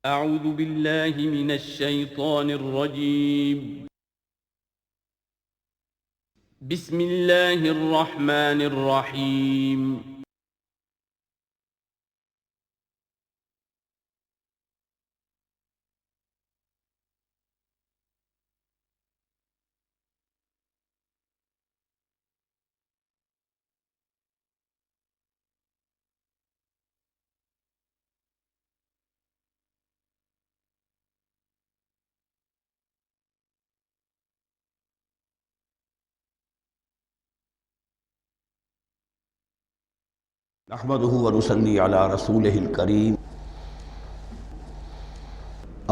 اعوذ باللہ من الشیطان الرجیم بسم اللہ الرحمن الرحیم نحمده ونصلي على رسوله الكريم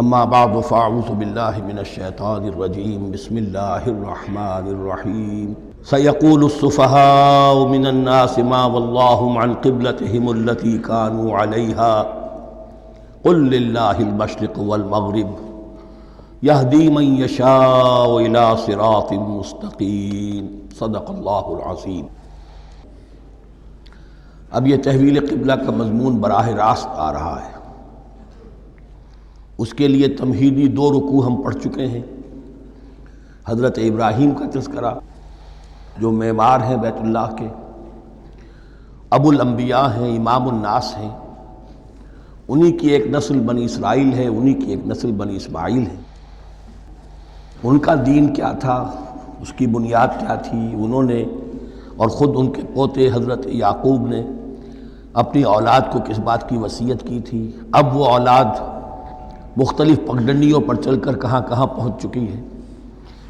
اما بعد فاعوذ بالله من الشيطان الرجيم بسم الله الرحمن الرحيم سيقول السفهاء من الناس ما ولاهم عن قبلتهم التي كانوا عليها قل لله المشرق والمغرب يهدي من يشاء الى صراط مستقيم صدق الله العظيم۔ اب یہ تحویل قبلہ کا مضمون براہ راست آ رہا ہے۔ اس کے لیے تمہیدی 2 رکوع ہم پڑھ چکے ہیں۔ حضرت ابراہیم کا تذکرہ جو معمار ہیں بیت اللہ کے، ابو الانبیاء ہیں، امام الناس ہیں، انہی کی ایک نسل بنی اسرائیل ہے، انہی کی ایک نسل بنی اسماعیل ہے۔ ان کا دین کیا تھا، اس کی بنیاد کیا تھی، انہوں نے اور خود ان کے پوتے حضرت یعقوب نے اپنی اولاد کو کس بات کی وصیت کی تھی، اب وہ اولاد مختلف پگڈنڈیوں پر چل کر کہاں کہاں پہنچ چکی ہے،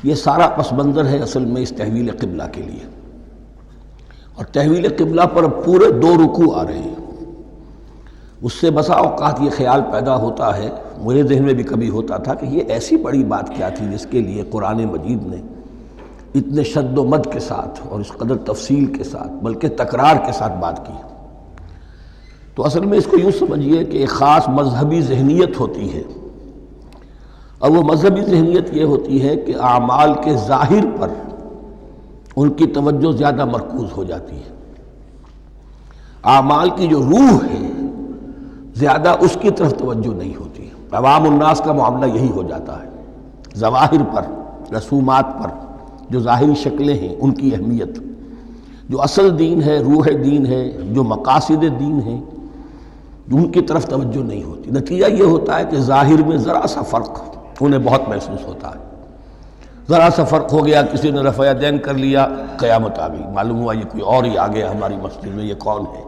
یہ سارا پس منظر ہے اصل میں اس تحویل قبلہ کے لیے۔ اور تحویل قبلہ پر اب پورے 2 رکوع آ رہے ہیں۔ اس سے بسا اوقات یہ خیال پیدا ہوتا ہے، میرے ذہن میں بھی کبھی ہوتا تھا کہ یہ ایسی بڑی بات کیا تھی جس کے لیے قرآن مجید نے اتنے شد و مد کے ساتھ اور اس قدر تفصیل کے ساتھ بلکہ تکرار کے ساتھ بات کی۔ تو اصل میں اس کو یوں سمجھیے کہ ایک خاص مذہبی ذہنیت ہوتی ہے، اور وہ مذہبی ذہنیت یہ ہوتی ہے کہ اعمال کے ظاہر پر ان کی توجہ زیادہ مرکوز ہو جاتی ہے، اعمال کی جو روح ہے زیادہ اس کی طرف توجہ نہیں ہوتی۔ عوام الناس کا معاملہ یہی ہو جاتا ہے، ظواہر پر، رسومات پر، جو ظاہری شکلیں ہیں ان کی اہمیت، جو اصل دین ہے، روح دین ہے، جو مقاصد دین ہیں، ان کی طرف توجہ نہیں ہوتی۔ نتیجہ یہ ہوتا ہے کہ ظاہر میں ذرا سا فرق انہیں بہت محسوس ہوتا ہے، ذرا سا فرق ہو گیا، کسی نے رفع یدین کر لیا، قیامت آ گئی، معلوم ہوا یہ کوئی اور ہی آ گیا ہماری مسجد میں، یہ کون ہے؟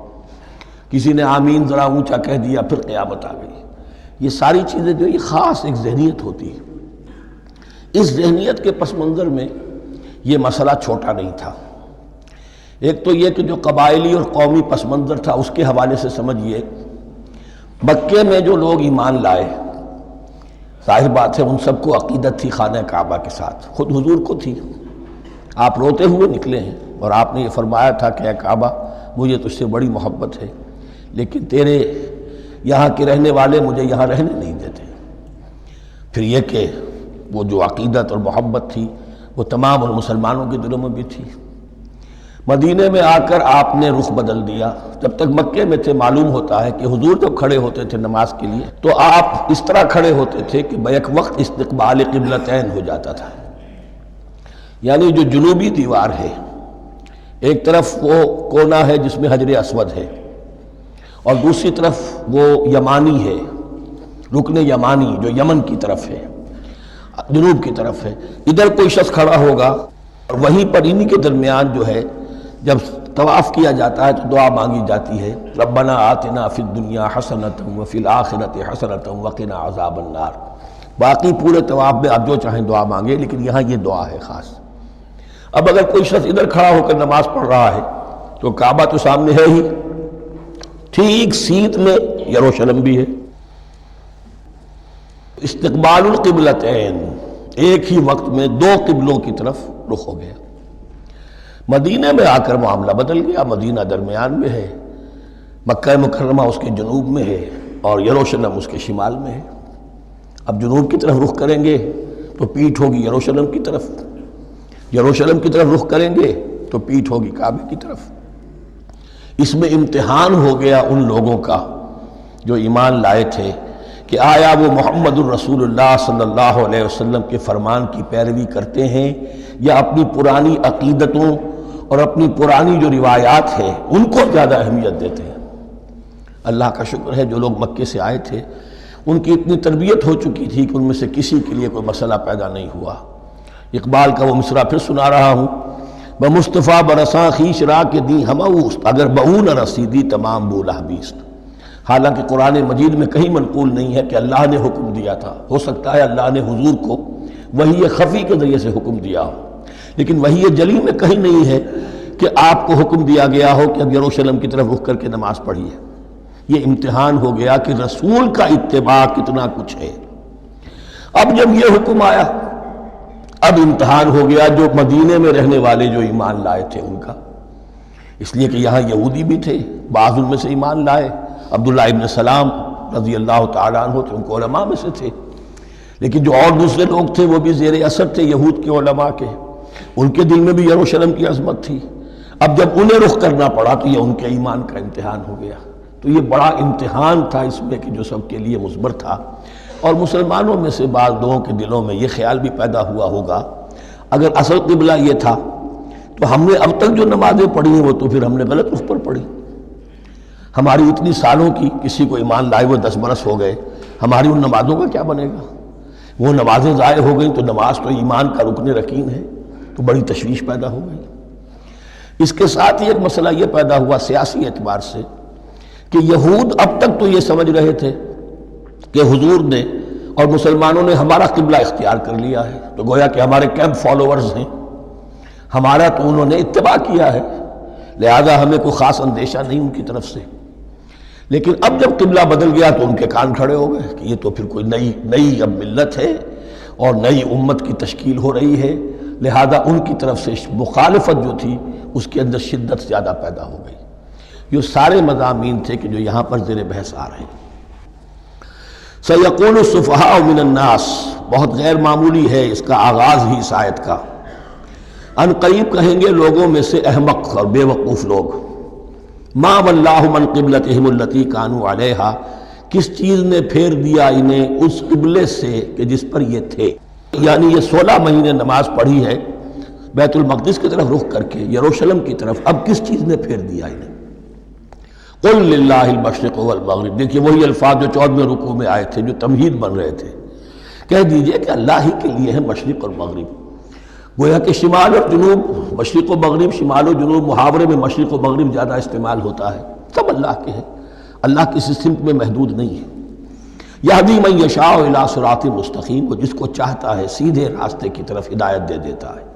کسی نے آمین ذرا اونچا کہہ دیا، پھر قیامت آ گئی۔ یہ ساری چیزیں جو یہ خاص ایک ذہنیت ہوتی ہے۔ اس ذہنیت کے پس منظر میں یہ مسئلہ چھوٹا نہیں تھا۔ ایک تو یہ کہ جو قبائلی اور قومی پس منظر تھا اس کے حوالے سے سمجھیے، مکے میں جو لوگ ایمان لائے، ظاہر بات ہے ان سب کو عقیدت تھی خانہ کعبہ کے ساتھ، خود حضور کو تھی۔ آپ روتے ہوئے نکلے ہیں اور آپ نے یہ فرمایا تھا کہ اے کعبہ مجھے تجھ سے بڑی محبت ہے، لیکن تیرے یہاں کے رہنے والے مجھے یہاں رہنے نہیں دیتے۔ پھر یہ کہ وہ جو عقیدت اور محبت تھی وہ تمام ان مسلمانوں کے دلوں میں بھی تھی۔ مدینے میں آ کر آپ نے رخ بدل دیا۔ جب تک مکے میں تھے معلوم ہوتا ہے کہ حضور جب کھڑے ہوتے تھے نماز کے لیے تو آپ اس طرح کھڑے ہوتے تھے کہ بیک وقت استقبال قبلتین ہو جاتا تھا، یعنی جو جنوبی دیوار ہے ایک طرف وہ کونا ہے جس میں حجر اسود ہے، اور دوسری طرف وہ یمانی ہے، رکن یمانی جو یمن کی طرف ہے، جنوب کی طرف ہے۔ ادھر کوئی شخص کھڑا ہوگا اور وہیں پر انہی کے درمیان جو ہے جب طواف کیا جاتا ہے تو دعا مانگی جاتی ہے، ربنا آتنا فی الدنیا حسنۃ وفی الآخرۃ حسنۃ وقنا عذاب النار۔ باقی پورے طواف میں آپ جو چاہیں دعا مانگے، لیکن یہاں یہ دعا ہے خاص۔ اب اگر کوئی شخص ادھر کھڑا ہو کر نماز پڑھ رہا ہے تو کعبہ تو سامنے ہے ہی، ٹھیک سیت میں یروشلم بھی ہے۔ استقبال القبلتین، ایک ہی وقت میں 2 قبلوں کی طرف رخ ہو گیا۔ مدینہ میں آ کر معاملہ بدل گیا، مدینہ درمیان میں ہے، مکہ مکرمہ اس کے جنوب میں ہے اور یروشلم اس کے شمال میں ہے۔ اب جنوب کی طرف رخ کریں گے تو پیٹھ ہوگی یروشلم کی طرف، یروشلم کی طرف رخ کریں گے تو پیٹھ ہوگی کعبے کی طرف۔ اس میں امتحان ہو گیا ان لوگوں کا جو ایمان لائے تھے کہ آیا وہ محمد الرسول اللہ صلی اللہ علیہ وسلم کے فرمان کی پیروی کرتے ہیں یا اپنی پرانی عقیدتوں اور اپنی پرانی جو روایات ہیں ان کو زیادہ اہمیت دیتے ہیں۔ اللہ کا شکر ہے جو لوگ مکے سے آئے تھے ان کی اتنی تربیت ہو چکی تھی کہ ان میں سے کسی کے لیے کوئی مسئلہ پیدا نہیں ہوا۔ اقبال کا وہ مصرع پھر سنا رہا ہوں، بمصطفیٰ برساں خیش را کے دی ہموست، اگر بہو نہ رسیدی تمام بولا بیست۔ حالانکہ قرآن مجید میں کہیں منقول نہیں ہے کہ اللہ نے حکم دیا تھا، ہو سکتا ہے اللہ نے حضور کو وحی خفی کے ذریعے سے حکم دیا ہو، لیکن وحی جلی میں کہیں نہیں ہے کہ آپ کو حکم دیا گیا ہو کہ اب یروشلم کی طرف رخ کر کے نماز پڑھیے۔ یہ امتحان ہو گیا کہ رسول کا اتباع کتنا کچھ ہے۔ اب جب یہ حکم آیا اب امتحان ہو گیا جو مدینے میں رہنے والے جو ایمان لائے تھے ان کا، اس لیے کہ یہاں یہودی بھی تھے، بعض ان میں سے ایمان لائے، عبداللہ ابن سلام رضی اللہ تعالیٰ عنہ تھے، ان کو علماء میں سے تھے، لیکن جو اور دوسرے لوگ تھے وہ بھی زیر اثر تھے یہود کے علماء کے، ان کے دل میں بھی یروشلم کی عظمت تھی۔ اب جب انہیں رخ کرنا پڑا تو یہ ان کے ایمان کا امتحان ہو گیا۔ تو یہ بڑا امتحان تھا اس میں کہ جو سب کے لیے مثمر تھا، اور مسلمانوں میں سے بعض لوگوں کے دلوں میں یہ خیال بھی پیدا ہوا ہوگا اگر اصل قبلہ یہ تھا تو ہم نے اب تک جو نمازیں پڑھی ہیں وہ تو پھر ہم نے غلط رخ پر پڑھی، ہماری اتنی سالوں کی کسی کو ایمان لائے ہوئے 10 برس ہو گئے، ہماری ان نمازوں کا کیا بنے گا؟ وہ نمازیں ضائع ہو گئیں تو نماز تو ایمان کا رکن رکین ہے، تو بڑی تشویش پیدا ہو گئی۔ اس کے ساتھ ہی ایک مسئلہ یہ پیدا ہوا سیاسی اعتبار سے کہ یہود اب تک تو یہ سمجھ رہے تھے کہ حضور نے اور مسلمانوں نے ہمارا قبلہ اختیار کر لیا ہے، تو گویا کہ ہمارے کیمپ فالوورز ہیں، ہمارا تو انہوں نے اتباع کیا ہے، لہذا ہمیں کوئی خاص اندیشہ نہیں ان کی طرف سے۔ لیکن اب جب قبلہ بدل گیا تو ان کے کان کھڑے ہو گئے کہ یہ تو پھر کوئی نئی اب ملت ہے اور نئی امت کی تشکیل ہو رہی ہے، لہذا ان کی طرف سے مخالفت جو تھی اس کے اندر شدت زیادہ پیدا ہو گئی۔ یہ سارے مضامین تھے کہ جو یہاں پر زیر بحث آ رہے ہیں۔ سَيَقُولُ السُّفَهَاءُ مِنَ النَّاسِ، بہت غیر معمولی ہے اس کا آغاز ہی اس آیت کا۔ ان قریب کہیں گے لوگوں میں سے احمق اور بے وقوف لوگ، مَا وَلَّاهُمْ عَنْ قِبْلَتِهِمُ الَّتِي كَانُوا عَلَيْهَا، کس چیز نے پھیر دیا انہیں اس قبلے سے کہ جس پر یہ تھے، یعنی یہ 16 مہینے نماز پڑھی ہے بیت المقدس کی طرف رخ کر کے یروشلم کی طرف، اب کس چیز نے پھیر دیا انہیں؟ قُلْ لِلَّهِ الْمَشْرِقُ وَالْمَغْرِبُ، دیکھیے وہی الفاظ جو 14ویں رکوع میں آئے تھے جو تمہید بن رہے تھے، کہہ دیجئے کہ اللہ ہی کے لیے ہے مشرق اور مغرب۔ گویا کہ شمال اور جنوب، مشرق و مغرب، شمال و جنوب، محاورے میں مشرق و مغرب زیادہ استعمال ہوتا ہے، سب اللہ کے ہیں، اللہ کسی سمت میں محدود نہیں ہے۔ یہدی من یشاء الی صراط مستقیم، وہ جس کو چاہتا ہے سیدھے راستے کی طرف ہدایت دے دیتا ہے۔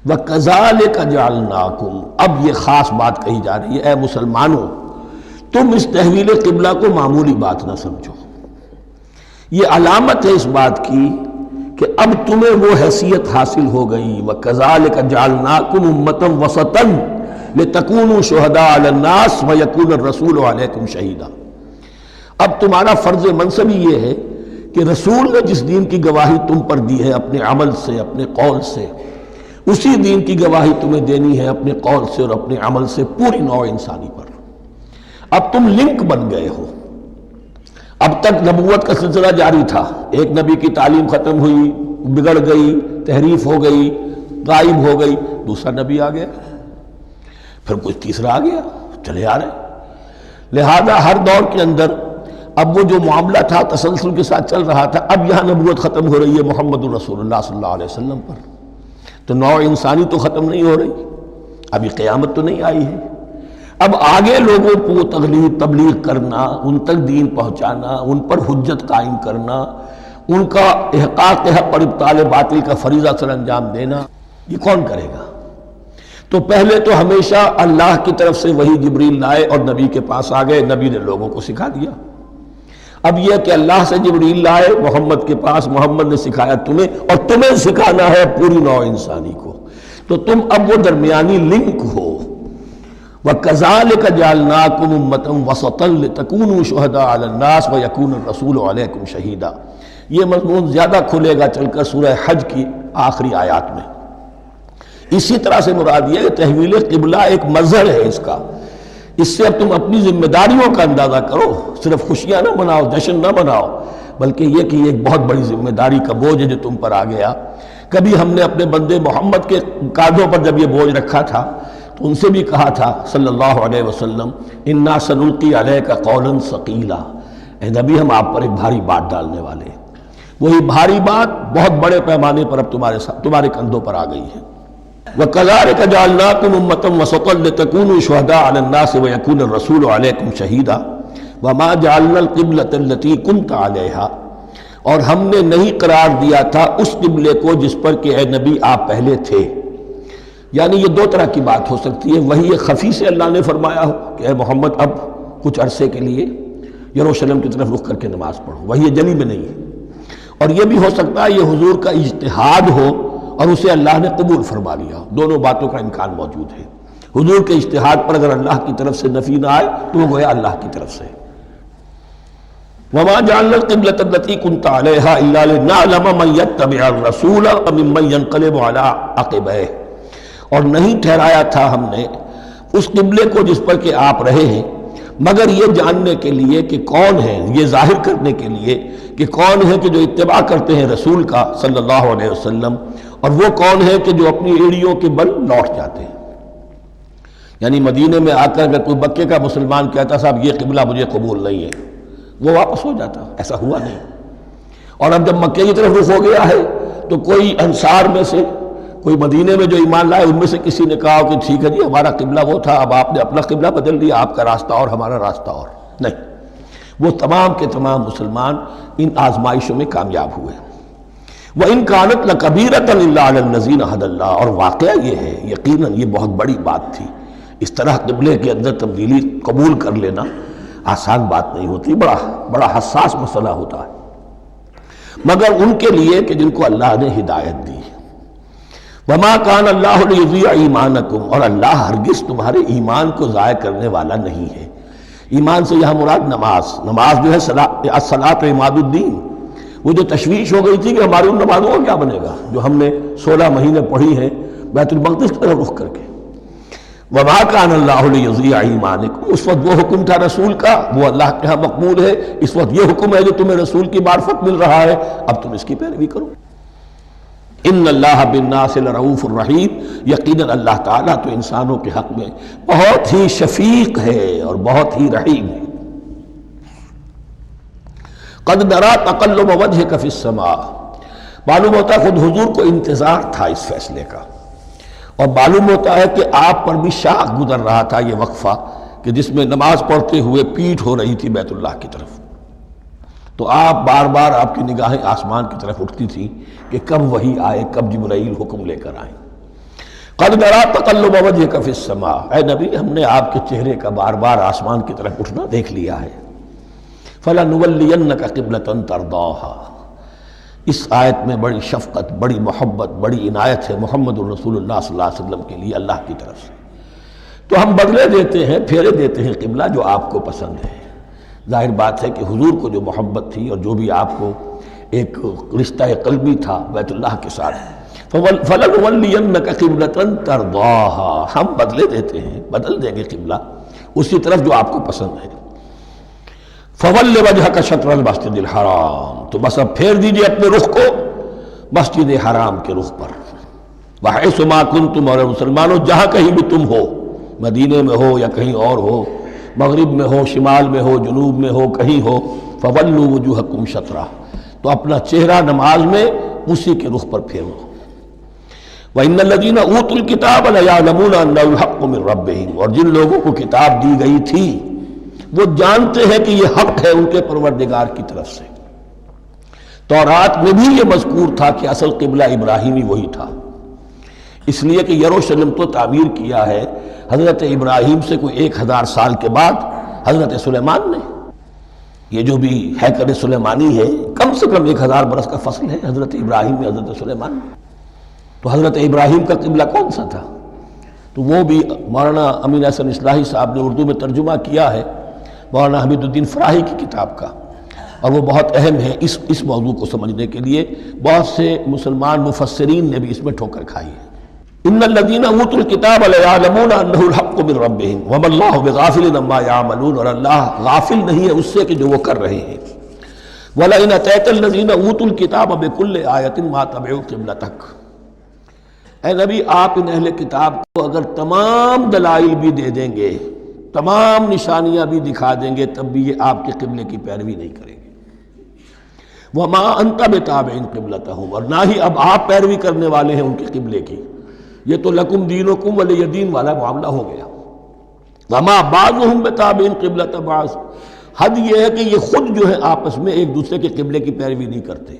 وَكَذَلِكَ جَعَلْنَاكُمْ، اب یہ خاص بات کہی جا رہی ہے، اے مسلمانوں تم اس تحویل قبلہ کو معمولی بات نہ سمجھو، یہ علامت ہے اس بات کی کہ اب تمہیں وہ حیثیت حاصل ہو گئی۔ وَكَذَلِكَ جَعَلْنَاكُمْ أُمَّةً وَسَطًا لِتَكُونُوا شُهَدَاءَ عَلَى النَّاسِ وَيَكُونَ الرَّسُولُ عَلَيْكُمْ شَهِيدًا، اب تمہارا فرض منصب یہ ہے کہ رسول نے جس دین کی گواہی تم پر دی ہے اپنے عمل سے، اپنے قول سے، اسی دین کی گواہی تمہیں دینی ہے اپنے قول سے اور اپنے عمل سے پوری نوع انسانی پر۔ اب تم لنک بن گئے ہو، اب تک نبوت کا سلسلہ جاری تھا، ایک نبی کی تعلیم ختم ہوئی، بگڑ گئی، تحریف ہو گئی، غائب ہو گئی، دوسرا نبی آ گیا، پھر کچھ تیسرا آ گیا، چلے آ رہے، لہذا ہر دور کے اندر اب وہ جو معاملہ تھا تسلسل کے ساتھ چل رہا تھا، اب یہاں نبوت ختم ہو رہی ہے محمد الرسول اللہ صلی اللہ علیہ وسلم پر، تو نوع انسانی تو ختم نہیں ہو رہی، ابھی قیامت تو نہیں آئی ہے، اب آگے لوگوں کو تبلیغ کرنا، ان تک دین پہنچانا، ان پر حجت قائم کرنا، ان کا احقاق حق اور ابطال باطل کا فریضہ سر انجام دینا، یہ کون کرے گا؟ تو پہلے تو ہمیشہ اللہ کی طرف سے وہی جبریل لائے اور نبی کے پاس آ گئے، نبی نے لوگوں کو سکھا دیا۔ اب یہ کہ اللہ سے جبریل لائے محمد کے پاس، محمد نے سکھایا تمہیں، اور تمہیں سکھانا ہے پوری نوع انسانی کو، تو تم اب وہ درمیانی لنک ہو۔ وَكَذَلِكَ جَعَلْنَاكُمْ أُمَّةً وَسَطًا لِتَكُونُوا شُهَدَاءَ عَلَى النَّاسِ وَيَكُونَ الرَّسُولُ عَلَيْكُمْ شَهِيدًا، یہ مضمون زیادہ کھلے گا چل کر سورہ حج کی آخری آیات میں۔ اسی طرح سے مراد یہ کہ تحویل قبلہ ایک مظہر ہے اس کا، اس سے اب تم اپنی ذمہ داریوں کا اندازہ کرو، صرف خوشیاں نہ مناؤ، جشن نہ مناؤ، بلکہ یہ کہ یہ ایک بہت بڑی ذمہ داری کا بوجھ ہے جو تم پر آ گیا۔ کبھی ہم نے اپنے بندے محمد کے کاندھوں پر جب یہ بوجھ رکھا تھا تو ان سے بھی کہا تھا صلی اللہ علیہ وسلم انا سنلقی علیک قولا ثقیلا، اے نبی ہم آپ پر ایک بھاری بات ڈالنے والے ہیں۔ وہی بھاری بات بہت بڑے پیمانے پر اب تمہارے کندھوں پر آ گئی ہے۔ وَكَذَلِكَ جَعَلْنَاكُمْ أُمَّةً وَسَطًا لِتَكُونُوا شُهَدَاءَ عَلَى النَّاسِ وَيَكُونَ الرَّسُولُ عَلَيْكُمْ شَهِيدًا وَمَا جَعَلْنَا الْقِبْلَةَ الَّتِي كُنْتَ عَلَيْهَا، اور ہم نے نہیں قرار دیا تھا اس قبلے کو جس پر کہ اے نبی آپ پہلے تھے۔ یعنی یہ دو طرح کی بات ہو سکتی ہے، وہی خفی سے اللہ نے فرمایا ہو کہ اے محمد اب کچھ عرصے کے لیے یروشلم کی طرف رخ کر کے نماز پڑھو، وہی جلی میں نہیں ہے، اور یہ بھی ہو سکتا ہے یہ حضور کا اجتہاد ہو اور اسے اللہ نے قبول فرما لیا، دونوں باتوں کا امکان موجود ہے۔ حضور کے اجتہاد پر اگر اللہ کی طرف سے نفی نہ آئے تو وہ گویا اللہ کی طرف سے۔ وَمَا جَعَلْنَا الْقِبْلَةَ الَّتِي كُنْتَ عَلَيْهَا إِلَّا لِنَعْلَمَ مَن يَتَّبِعُ الرَّسُولَ وَمِمَّن يَنقَلِبُ عَلَىٰ عَقِبَيْهِ، اور نہیں ٹھہرایا تھا ہم نے اس قبلے کو جس پر کہ آپ رہے ہیں مگر یہ جاننے کے لیے کہ کون ہے، یہ ظاہر کرنے کے لیے کہ کون ہے کہ جو اتباع کرتے ہیں رسول کا صلی اللہ علیہ وسلم، اور وہ کون ہے کہ جو اپنی ایڑیوں کے بل لوٹ جاتے ہیں۔ یعنی مدینے میں آ کر اگر کوئی مکے کا مسلمان کہتا صاحب یہ قبلہ مجھے قبول نہیں ہے، وہ واپس ہو جاتا، ایسا ہوا نہیں۔ اور اب جب مکے کی طرف رخ ہو گیا ہے تو کوئی انصار میں سے، کوئی مدینے میں جو ایمان لائے ان میں سے کسی نے کہا کہ ٹھیک ہے جی ہمارا قبلہ وہ تھا، اب آپ نے اپنا قبلہ بدل دیا، آپ کا راستہ اور ہمارا راستہ اور، نہیں، وہ تمام کے تمام مسلمان ان آزمائشوں میں کامیاب ہوئے۔ وَإِن كَانَتْ لَكَبِيرَةً إِلَّا عَلَى الَّذِينَ هَدَى اللَّهُ، اور واقعہ یہ ہے یقیناً یہ بہت بڑی بات تھی، اس طرح قبلے کے اندر تبدیلی قبول کر لینا آسان بات نہیں ہوتی، بڑا حساس مسئلہ ہوتا ہے، مگر ان کے لیے کہ جن کو اللہ نے ہدایت دی۔ وَمَا كَانَ اللَّهُ لِيُضِيعَ إِيمَانَكُمْ، اور اللہ ہرگز تمہارے ایمان کو ضائع کرنے والا نہیں ہے۔ ایمان سے یہاں مراد نماز جو ہے الصلاۃ عماد الدین، وہ جو تشویش ہو گئی تھی کہ ہماری ان نمازوں کا کیا بنے گا جو ہم نے 16 مہینے پڑھی ہیں بیت المقدس کی طرف رخ کر کے۔ وَمَا كَانَ اللَّهُ لِيُضِيعَ إِيمَانَكُمْ، اس وقت وہ حکم تھا رسول کا، وہ اللہ کے ہاں مقبول ہے، اس وقت یہ حکم ہے جو تمہیں رسول کی معرفت مل رہا ہے، اب تم اس کی پیروی کرو۔ ان اللہ بالناس لرؤوف الرحیم، یقیناً اللہ تعالیٰ تو انسانوں کے حق میں بہت ہی شفیق ہے اور بہت ہی رحیم ہے۔ قد نرى تقلب وجهك في السماء، معلوم ہوتا ہے خود حضور کو انتظار تھا اس فیصلے کا، اور معلوم ہوتا ہے کہ آپ پر بھی شاخ گزر رہا تھا یہ وقفہ کہ جس میں نماز پڑھتے ہوئے پیٹھ ہو رہی تھی بیت اللہ کی طرف، تو آپ بار بار آپ کی نگاہیں آسمان کی طرف اٹھتی تھی کہ کب وحی آئے، کب جبرائیل حکم لے کر آئیں۔ قد نرى تقلب وجهك في السماء، اے نبی ہم نے آپ کے چہرے کا بار بار آسمان کی طرف اٹھنا دیکھ لیا ہے۔ فَلَنُوَلِّيَنَّكَ قِبْلَةً تَرْضَاهَا، اس آیت میں بڑی شفقت، بڑی محبت، بڑی عنایت ہے محمد الرسول اللہ صلی اللہ علیہ وسلم کے لیے اللہ کی طرف سے، تو ہم بدلے دیتے ہیں، پھیرے دیتے ہیں قبلہ جو آپ کو پسند ہے۔ ظاہر بات ہے کہ حضور کو جو محبت تھی اور جو بھی آپ کو ایک رشتہ قلبی تھا بیت اللہ کے ساتھ، فَلَنُوَلِّيَنَّكَ قِبْلَةً تَرْضَاهَا، ہم بدلے دیتے ہیں، بدل دیں گے قبلہ اسی طرف جو آپ کو پسند ہے۔ فَوَلِّ وَجْهَكَ شَطْرَ الْمَسْجِدِ الْحَرَامِ، تو بس اب پھیر دیجئے اپنے رخ کو مسجد حرام کے رخ پر۔ وَحَيْثُ مَا كُنْتُمْ، اور مسلمانوں جہاں کہیں بھی تم ہو، مدینے میں ہو یا کہیں اور ہو، مغرب میں ہو، شمال میں ہو، جنوب میں ہو، کہیں ہو، فَوَلُّوا وُجُوهَكُمْ شَطْرَهُ، تو اپنا چہرہ نماز میں اسی کے رخ پر پھیرو۔ وَإِنَّ الَّذِينَ أُوتُوا الْكِتَابَ لَيَعْلَمُونَ أَنَّهُ الْحَقُّ مِنْ رَبِّهِمْ، اور جن لوگوں کو کتاب دی گئی تھی وہ جانتے ہیں کہ یہ حق ہے ان کے پروردگار کی طرف سے۔ تورات میں بھی یہ مذکور تھا کہ اصل قبلہ ابراہیمی وہی تھا، اس لیے کہ یروشلم تو تعمیر کیا ہے حضرت ابراہیم سے کوئی 1000 سال کے بعد حضرت سلیمان نے۔ یہ جو بھی ہیکل سلیمانی ہے کم سے کم 1000 برس کا فصل ہے حضرت ابراہیم میں حضرت سلیمان میں۔ تو حضرت ابراہیم کا قبلہ کون سا تھا؟ تو وہ بھی مولانا امین احسن اصلاحی صاحب نے اردو میں ترجمہ کیا ہے مولانا حمید الدین فراہی کی کتاب کا، اور وہ بہت اہم ہے اس موضوع کو سمجھنے کے لیے۔ بہت سے مسلمان مفسرین نے بھی اس میں ٹھوکر کھائی ہے۔ ان الذین اوتوا الکتاب لیعلمون انہ الحق من ربہم وما اللہ بغافل عما یعملون، اور اللہ غافل نہیں ہے اس سے کہ جو وہ کر رہے ہیں۔ وَلَئِنْ أَتَيْتَ الَّذِينَ أُوتُوا الْكِتَابَ بِكُلِّ آیَةٍ مَا تَبِعُوا قِبْلَتَكَ، اے نبی آپ ان اہل کتاب کو اگر تمام دلائل بھی دے دیں گے، تمام نشانیاں بھی دکھا دیں گے، تب بھی یہ آپ کے قبلے کی پیروی نہیں کریں گے۔ وَمَا أَنْتَ بِتَابِعٍ قِبْلَتَهُمْ، اور نہ ہی اب آپ پیروی کرنے والے ہیں ان کے قبلے کی، یہ تو لکم دینکم ولی دین والا معاملہ ہو گیا۔ وَمَا بَعْضُهُمْ بِتَابِعٍ قِبْلَةَ بَعْضٍ، حد یہ ہے کہ یہ خود جو ہے آپس میں ایک دوسرے کے قبلے کی پیروی نہیں کرتے،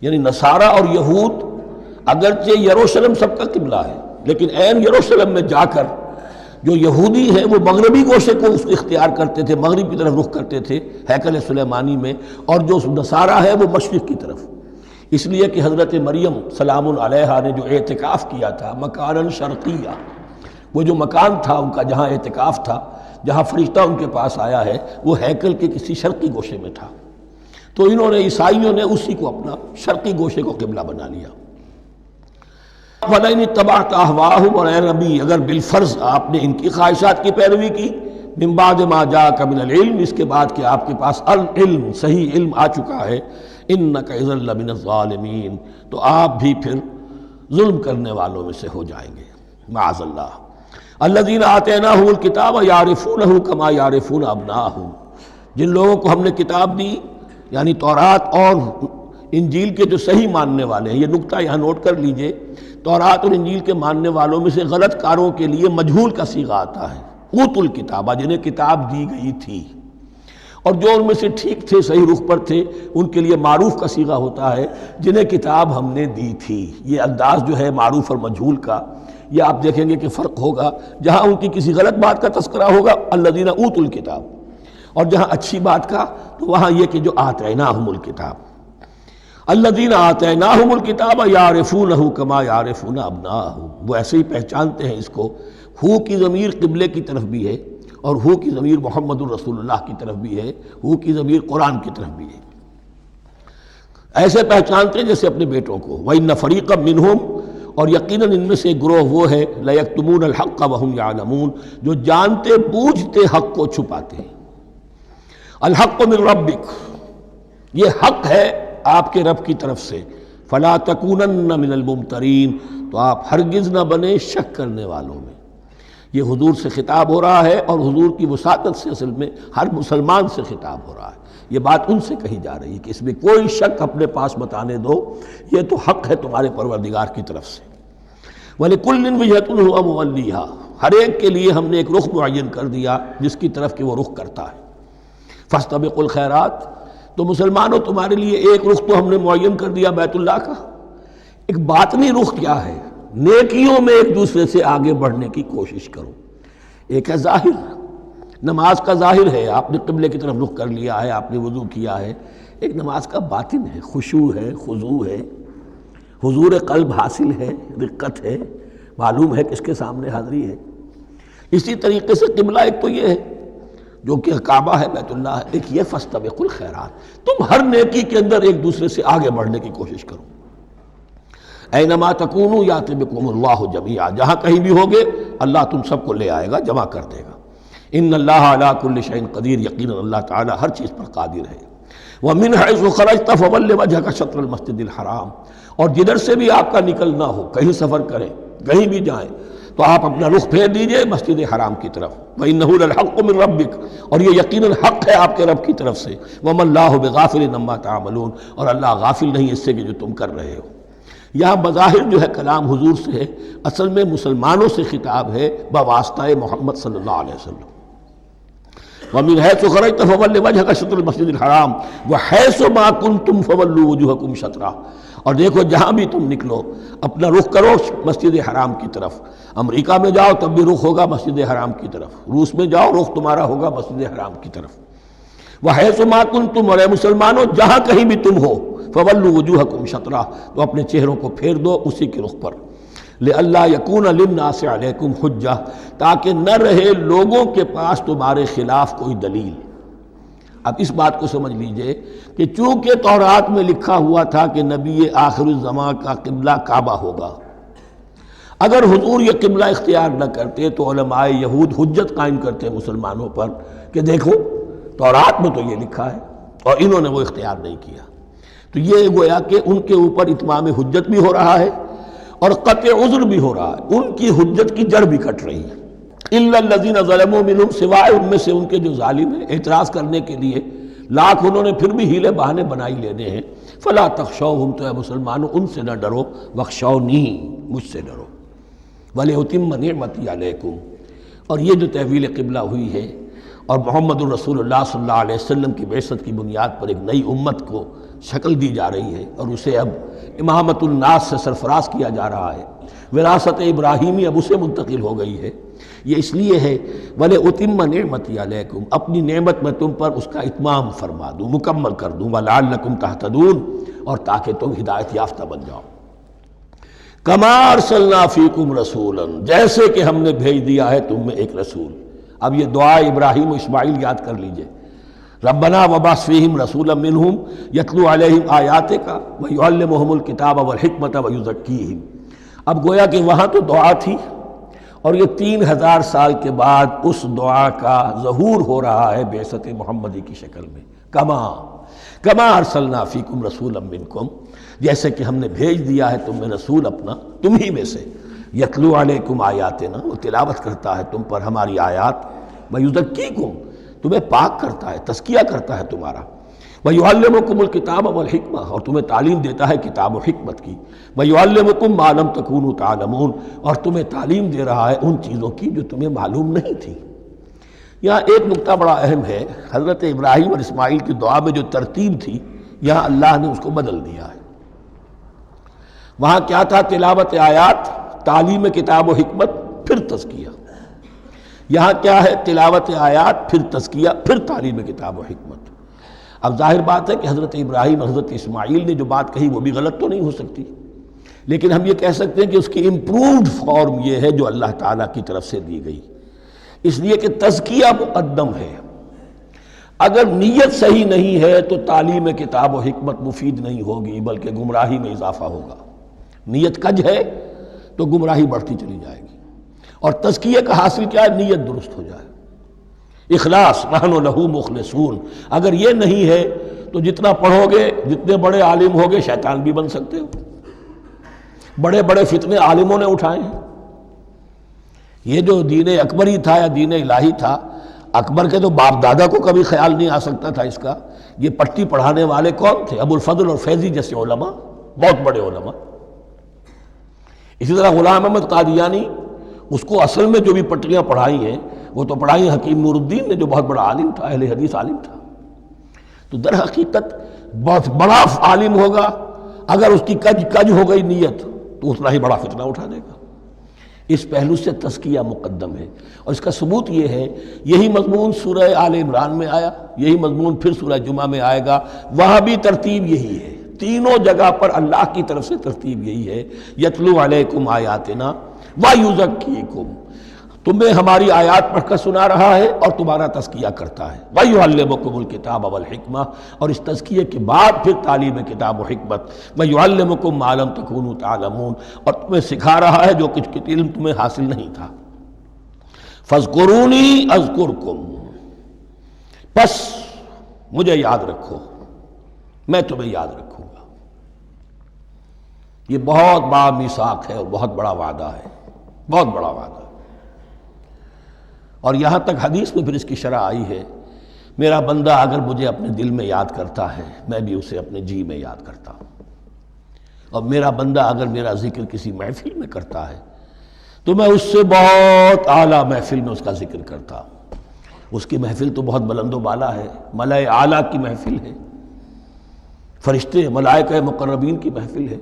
یعنی نصارہ اور یہود اگرچہ یروشلم سب کا قبلہ ہے، لیکن عین یروشلم میں جا کر جو یہودی ہیں وہ مغربی گوشے کو اختیار کرتے تھے، مغرب کی طرف رخ کرتے تھے ہیکل سلیمانی میں، اور جو نصارہ ہے وہ مشرق کی طرف، اس لیے کہ حضرت مریم سلام علیہا نے جو اعتکاف کیا تھا مکاناً شرقیہ، وہ جو مکان تھا ان کا جہاں اعتکاف تھا، جہاں فرشتہ ان کے پاس آیا ہے، وہ ہیکل کے کسی شرقی گوشے میں تھا، تو انہوں نے عیسائیوں نے اسی کو اپنا شرقی گوشے کو قبلہ بنا لیا۔ وَلَئِنِ اتَّبَعْتَ أَهْوَاءَهُمْ، اور اے نبی اگر بالفرض آپ نے ان کی خواہشات کی پیروی کی، من بعد ما جاءك من العلم، اس کے بعد کہ آپ کے پاس العلم صحیح علم آ چکا ہے، انک اذا لمن الظالمین، تو آپ بھی پھر ظلم کرنے والوں میں سے ہو جائیں گے، معاذ اللہ۔ الذین آتیناہم الکتاب یعرفونہ کما یعرفون ابناءہم، جن لوگوں کو ہم نے کتاب دی یعنی تورات اور انجیل کے جو صحیح ماننے والے ہیں، یہ نکتہ یہاں نوٹ کر لیجئے، تورات اور انجیل کے ماننے والوں میں سے غلط کاروں کے لیے مجہول کا صیغہ آتا ہے، اوتوا الکتابہ، جنہیں کتاب دی گئی تھی، اور جو ان میں سے ٹھیک تھے صحیح رخ پر تھے ان کے لیے معروف کا صیغہ ہوتا ہے جنہیں کتاب ہم نے دی تھی۔ یہ انداز جو ہے معروف اور مجہول کا، یہ آپ دیکھیں گے کہ فرق ہوگا، جہاں ان کی کسی غلط بات کا تذکرہ ہوگا الذین اوتوا الکتاب، اور جہاں اچھی بات کا تو وہاں یہ کہ جو آتیناہم الکتاب، الذین آتیناہم الکتاب یعرفونہ کما یعرفون ابناءہم، وہ ایسے ہی پہچانتے ہیں اس کو۔ ہو کی ضمیر قبلے کی طرف بھی ہے، اور ہو کی ضمیر محمد الرسول اللہ کی طرف بھی ہے، ہو کی ضمیر قرآن کی طرف بھی ہے، ایسے پہچانتے ہیں جیسے اپنے بیٹوں کو۔ وَإِنَّ فَرِيقًا مِّنْهُمْ، اور یقیناً ان میں سے ایک گروہ وہ ہے لَيَكْتُمُونَ الْحَقَّ وَهُمْ يَعْلَمُونَ، جو جانتے بوجھتے حق کو چھپاتے ہیں۔ الحق من ربک، یہ حق ہے آپ کے رب کی طرف سے، فلا تکونن من الممترین، تو آپ ہرگز نہ بنے شک کرنے والوں میں۔ یہ حضور سے خطاب ہو رہا ہے، اور حضور کی وساطت سے اصل میں ہر مسلمان سے خطاب ہو رہا ہے، یہ بات ان سے کہی جا رہی ہے کہ اس میں کوئی شک اپنے پاس مت آنے دو، یہ تو حق ہے تمہارے پروردگار کی طرف سے۔ وَلِكُلٍّ وِجْهَةٌ هُوَ مُوَلِّيهَا، ہر ایک کے لیے ہم نے ایک رخ معین کر دیا جس کی طرف کہ وہ رخ کرتا ہے۔ فَاسْتَبِقُوا الْخَيْرَاتِ، تو مسلمانوں تمہارے لیے ایک رخ تو ہم نے معین کر دیا بیت اللہ کا، ایک باطنی رخ کیا ہے؟ نیکیوں میں ایک دوسرے سے آگے بڑھنے کی کوشش کرو۔ ایک ہے ظاہر، نماز کا ظاہر ہے، آپ نے قبلے کی طرف رخ کر لیا ہے، آپ نے وضو کیا ہے، ایک نماز کا باطن ہے، خشوع ہے، خضوع ہے، حضور قلب حاصل ہے، رقت ہے، معلوم ہے کس کے سامنے حاضری ہے۔ اسی طریقے سے قبلہ ایک تو یہ ہے جو کہ کعبہ ہے، بیت اللہ ہے، ایک یہ فاستبقوا الخیرات، تم ہر نیکی کے اندر ایک دوسرے سے آگے بڑھنے کی کوشش کرو۔ اینما تکونوا یأتی بکم اللہ جمیعا، جہاں کہیں بھی ہوگے اللہ تم سب کو لے آئے گا، جمع کر دے گا۔ ان اللہ علی کل شیء قدیر، یقیناً اللہ تعالی ہر چیز پر قادر ہے۔ ومن حیث خرجت فول وجهک شطر المسجد الحرام، اور جدھر سے بھی آپ کا نکلنا ہو، کہیں سفر کریں، کہیں بھی جائیں، تو آپ اپنا رخ پھیر دیجئے مسجد حرام کی طرف۔ وَإِنَّهُ لَلْحَقُّ مِن رَبِّكَ، اور یہ یقیناً حق ہے آپ کے رب کی طرف سے۔ وَمَا اللَّهُ بِغَافِلٍ عَمَّا تَعْمَلُونَ، اور اللہ غافل نہیں اس سے کہ جو تم کر رہے ہو۔ یہاں بظاہر جو ہے کلام حضور سے ہے، اصل میں مسلمانوں سے خطاب ہے بواسطہ محمد صلی اللہ علیہ وسلم۔ وَمِنْ حَيْثُ خَرَجْتَ فَوَلِّ وَجْهَكَ شَطْرَ الْمَسْجِدِ الْحَرَامِ وَحَيْثُ مَا كُنْتُمْ فَوَلُّوا وُجُوهَكُمْ شَطْرَهُ، اور دیکھو جہاں بھی تم نکلو اپنا رخ کرو مسجد حرام کی طرف۔ امریکہ میں جاؤ تب بھی رخ ہوگا مسجد حرام کی طرف، روس میں جاؤ رخ تمہارا ہوگا مسجد حرام کی طرف۔ وَحَيْثُ مَا كُنْتُمْ، اور اے مسلمانوں جہاں کہیں بھی تم ہو، فَوَلُّوا وُجُوهَكُمْ شَطْرَهُ، تو اپنے چہروں کو پھیر دو اسی کے رخ پر۔ لِأَلَّا يَكُونَ لِلنَّاسِ عَلَيْكُمْ حُجَّةٌ، تاکہ نہ رہے لوگوں کے پاس تمہارے خلاف کوئی دلیل۔ اب اس بات کو سمجھ لیجئے کہ چونکہ تورات میں لکھا ہوا تھا کہ نبی آخر الزمان کا قبلہ کعبہ ہوگا، اگر حضور یہ قبلہ اختیار نہ کرتے تو علماء یہود حجت قائم کرتے مسلمانوں پر کہ دیکھو تورات میں تو یہ لکھا ہے اور انہوں نے وہ اختیار نہیں کیا. تو یہ گویا کہ ان کے اوپر اتمام حجت بھی ہو رہا ہے اور قطع عذر بھی ہو رہا ہے، ان کی حجت کی جڑ بھی کٹ رہی ہے. الا الذین ظلموا منہم، سوائے ان میں سے ان کے جو ظالم ہیں، اعتراض کرنے کے لیے لاکھ انہوں نے پھر بھی ہیلے بہانے بنائی لینے ہیں. فلا تخشوہم، تو اے مسلمانوں ان سے نہ ڈرو، واخشونی، مجھ سے ڈرو. وَلِأُتِمَّ نِعْمَتِي عَلَيْكُمْ. اور یہ جو تحویل قبلہ ہوئی ہے اور محمد الرسول اللہ صلی اللہ علیہ وسلم کی بعثت کی بنیاد پر ایک نئی امت کو شکل دی جا رہی ہے اور اسے اب امامت الناس سے سرفراز کیا جا رہا ہے، وراثت ابراہیمی اب اسے منتقل ہو گئی ہے. یہ اس لیے ہے وَلِأُتِمَّ نِعْمَتِي عَلَيْكُمْ، اپنی نعمت میں تم پر اس کا اتمام فرما دوں، مکمل کر دوں. وَلَعَلَّكُمْ تَهْتَدُونَ، اور تاکہ تم ہدایت یافتہ بن جاؤ. کما ارسلنا فیکم رسولا، جیسے کہ ہم نے بھیج دیا ہے تم میں ایک رسول. اب یہ دعا ابراہیم و اسماعیل یاد کر لیجئے. ربنا وبعث فیہم رسولا منہم یتلو علیہم آیاتک ویعلمہم الکتاب والحکمت ویزکیہم. اب گویا کہ وہاں تو دعا تھی اور یہ 3000 سال کے بعد اس دعا کا ظہور ہو رہا ہے بعثت محمدی کی شکل میں. کما ارسلنا فیکم رسولا منکم، جیسے کہ ہم نے بھیج دیا ہے تم میں رسول اپنا، تم ہی میں سے. یتلو علیکم آیاتنا، وہ تلاوت کرتا ہے تم پر ہماری آیات. ویزکیکم، تمہیں پاک کرتا ہے، تزکیہ کرتا ہے تمہارا. ویعلمکم الکتاب والحکمہ، اور تمہیں تعلیم دیتا ہے کتاب و حکمت کی. ویعلمکم ما لم تکونوا تعلمون، اور تمہیں تعلیم دے رہا ہے ان چیزوں کی جو تمہیں معلوم نہیں تھی. یہاں ایک نقطہ بڑا اہم ہے، حضرت ابراہیم اور اسماعیل کی دعا میں جو ترتیب تھی یہاں اللہ نے اس کو بدل دیا ہے. وہاں کیا تھا؟ تلاوت آیات، تعلیم کتاب و حکمت، پھر تزکیہ. یہاں کیا ہے؟ تلاوت آیات، پھر تزکیہ، پھر تعلیم کتاب و حکمت. اب ظاہر بات ہے کہ حضرت ابراہیم حضرت اسماعیل نے جو بات کہی وہ بھی غلط تو نہیں ہو سکتی، لیکن ہم یہ کہہ سکتے ہیں کہ اس کی امپرووڈ فارم یہ ہے جو اللہ تعالیٰ کی طرف سے دی گئی، اس لیے کہ تزکیہ مقدم ہے. اگر نیت صحیح نہیں ہے تو تعلیم کتاب و حکمت مفید نہیں ہوگی بلکہ گمراہی میں اضافہ ہوگا. نیت کج ہے تو گمراہی بڑھتی چلی جائے گی. اور تزکیہ کا حاصل کیا ہے؟ نیت درست ہو جائے، اخلاص، نحن لہ مخلصون. اگر یہ نہیں ہے تو جتنا پڑھو گے، جتنے بڑے عالم ہوگے، شیطان بھی بن سکتے ہو. بڑے بڑے فتنے عالموں نے اٹھائے ہیں. یہ جو دین اکبری تھا یا دین الہی تھا، اکبر کے تو باپ دادا کو کبھی خیال نہیں آ سکتا تھا اس کا. یہ پٹی پڑھانے والے کون تھے؟ ابو الفضل اور فیضی جیسے علماء، بہت بڑے علماء. اسی طرح غلام احمد قادیانی، اس کو اصل میں جو بھی پٹیاں پڑھائی ہیں وہ تو پڑھائی حکیم نور الدین نے، جو بہت بڑا عالم تھا، اہل حدیث عالم تھا. تو در حقیقت بہت بڑا عالم ہوگا، اگر اس کی کج ہو گئی نیت تو اتنا ہی بڑا فتنہ اٹھا دے گا. اس پہلو سے تزکیہ مقدم ہے، اور اس کا ثبوت یہ ہے، یہی مضمون سورہ آل عمران میں آیا، یہی مضمون پھر سورہ جمعہ میں آئے گا. وہاں بھی ترتیب یہی ہے، تینوں جگہ پر اللہ کی طرف سے ترتیب یہی ہے. یتلو علیکم آیاتنا ویزکیکم، تمہیں ہماری آیات پڑھ کر سنا رہا ہے اور تمہارا تزکیہ کرتا ہے. ویعلمکم الکتاب والحکمہ، اور اس تزکیے کے بعد پھر تعلیم کتاب و حکمت. ویعلمکم ما لم تکونوا تعلمون، اور تمہیں سکھا رہا ہے جو کچھ علم تمہیں حاصل نہیں تھا. فاذکرونی اذکرکم، پس مجھے یاد رکھو، میں تمہیں یاد رکھوں گا. یہ بہت بڑا میثاق ہے اور بہت بڑا وعدہ ہے، بہت بڑا وعدہ. اور یہاں تک حدیث میں پھر اس کی شرح آئی ہے، میرا بندہ اگر مجھے اپنے دل میں یاد کرتا ہے میں بھی اسے اپنے جی میں یاد کرتا ہوں. اور میرا بندہ اگر میرا ذکر کسی محفل میں کرتا ہے تو میں اس سے بہت اعلیٰ محفل میں اس کا ذکر کرتا ہوں. اس کی محفل تو بہت بلند و بالا ہے، ملائے اعلیٰ کی محفل ہے، فرشتے ملائکہ مقربین کی محفل ہے.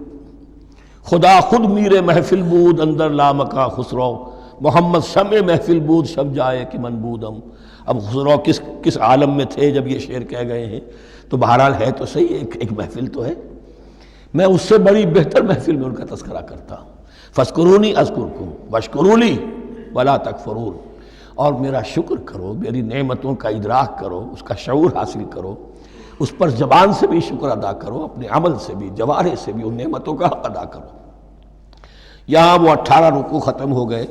خدا خود میر محفل بود اندر لامکا خسرو، محمد شمع محفل بود شب جائے کہ من بودم. اب خسرو کس عالم میں تھے جب یہ شعر کہہ گئے ہیں؟ تو بہرحال ہے تو صحیح، ایک محفل تو ہے. میں اس سے بڑی بہتر محفل میں ان کا تذکرہ کرتا ہوں. فاذکرونی اذکرکم واشکروا لی ولا تکفرون، اور میرا شکر کرو، میری نعمتوں کا ادراک کرو، اس کا شعور حاصل کرو، اس پر زبان سے بھی شکر ادا کرو، اپنے عمل سے بھی، جوارح سے بھی ان نعمتوں کا حق ادا کرو. یہاں وہ 18 رکوع ختم ہو گئے،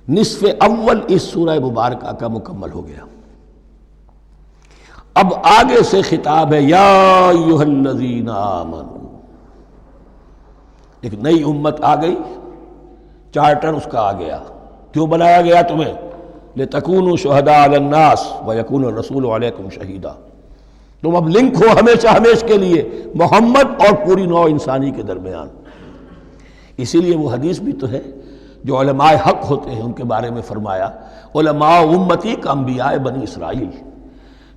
نصف اول اس سورہ مبارکہ کا مکمل ہو گیا۔ اب آگے سے خطاب ہے یا ایھا الذین آمنوا، ایک نئی امت آ گئی، چارٹر اس کا آ گیا۔ کیوں بنایا گیا تمہیں؟ لتکونوا شہداء علی الناس ویکون الرسول علیکم شہیدا، تم اب لنک ہو ہمیشہ ہمیشہ کے لیے محمد اور پوری نوع انسانی کے درمیان۔ اسی لیے وہ حدیث بھی تو ہے جو علماء حق ہوتے ہیں ان کے بارے میں فرمایا علماء امتی کا انبیاء بنی اسرائیل،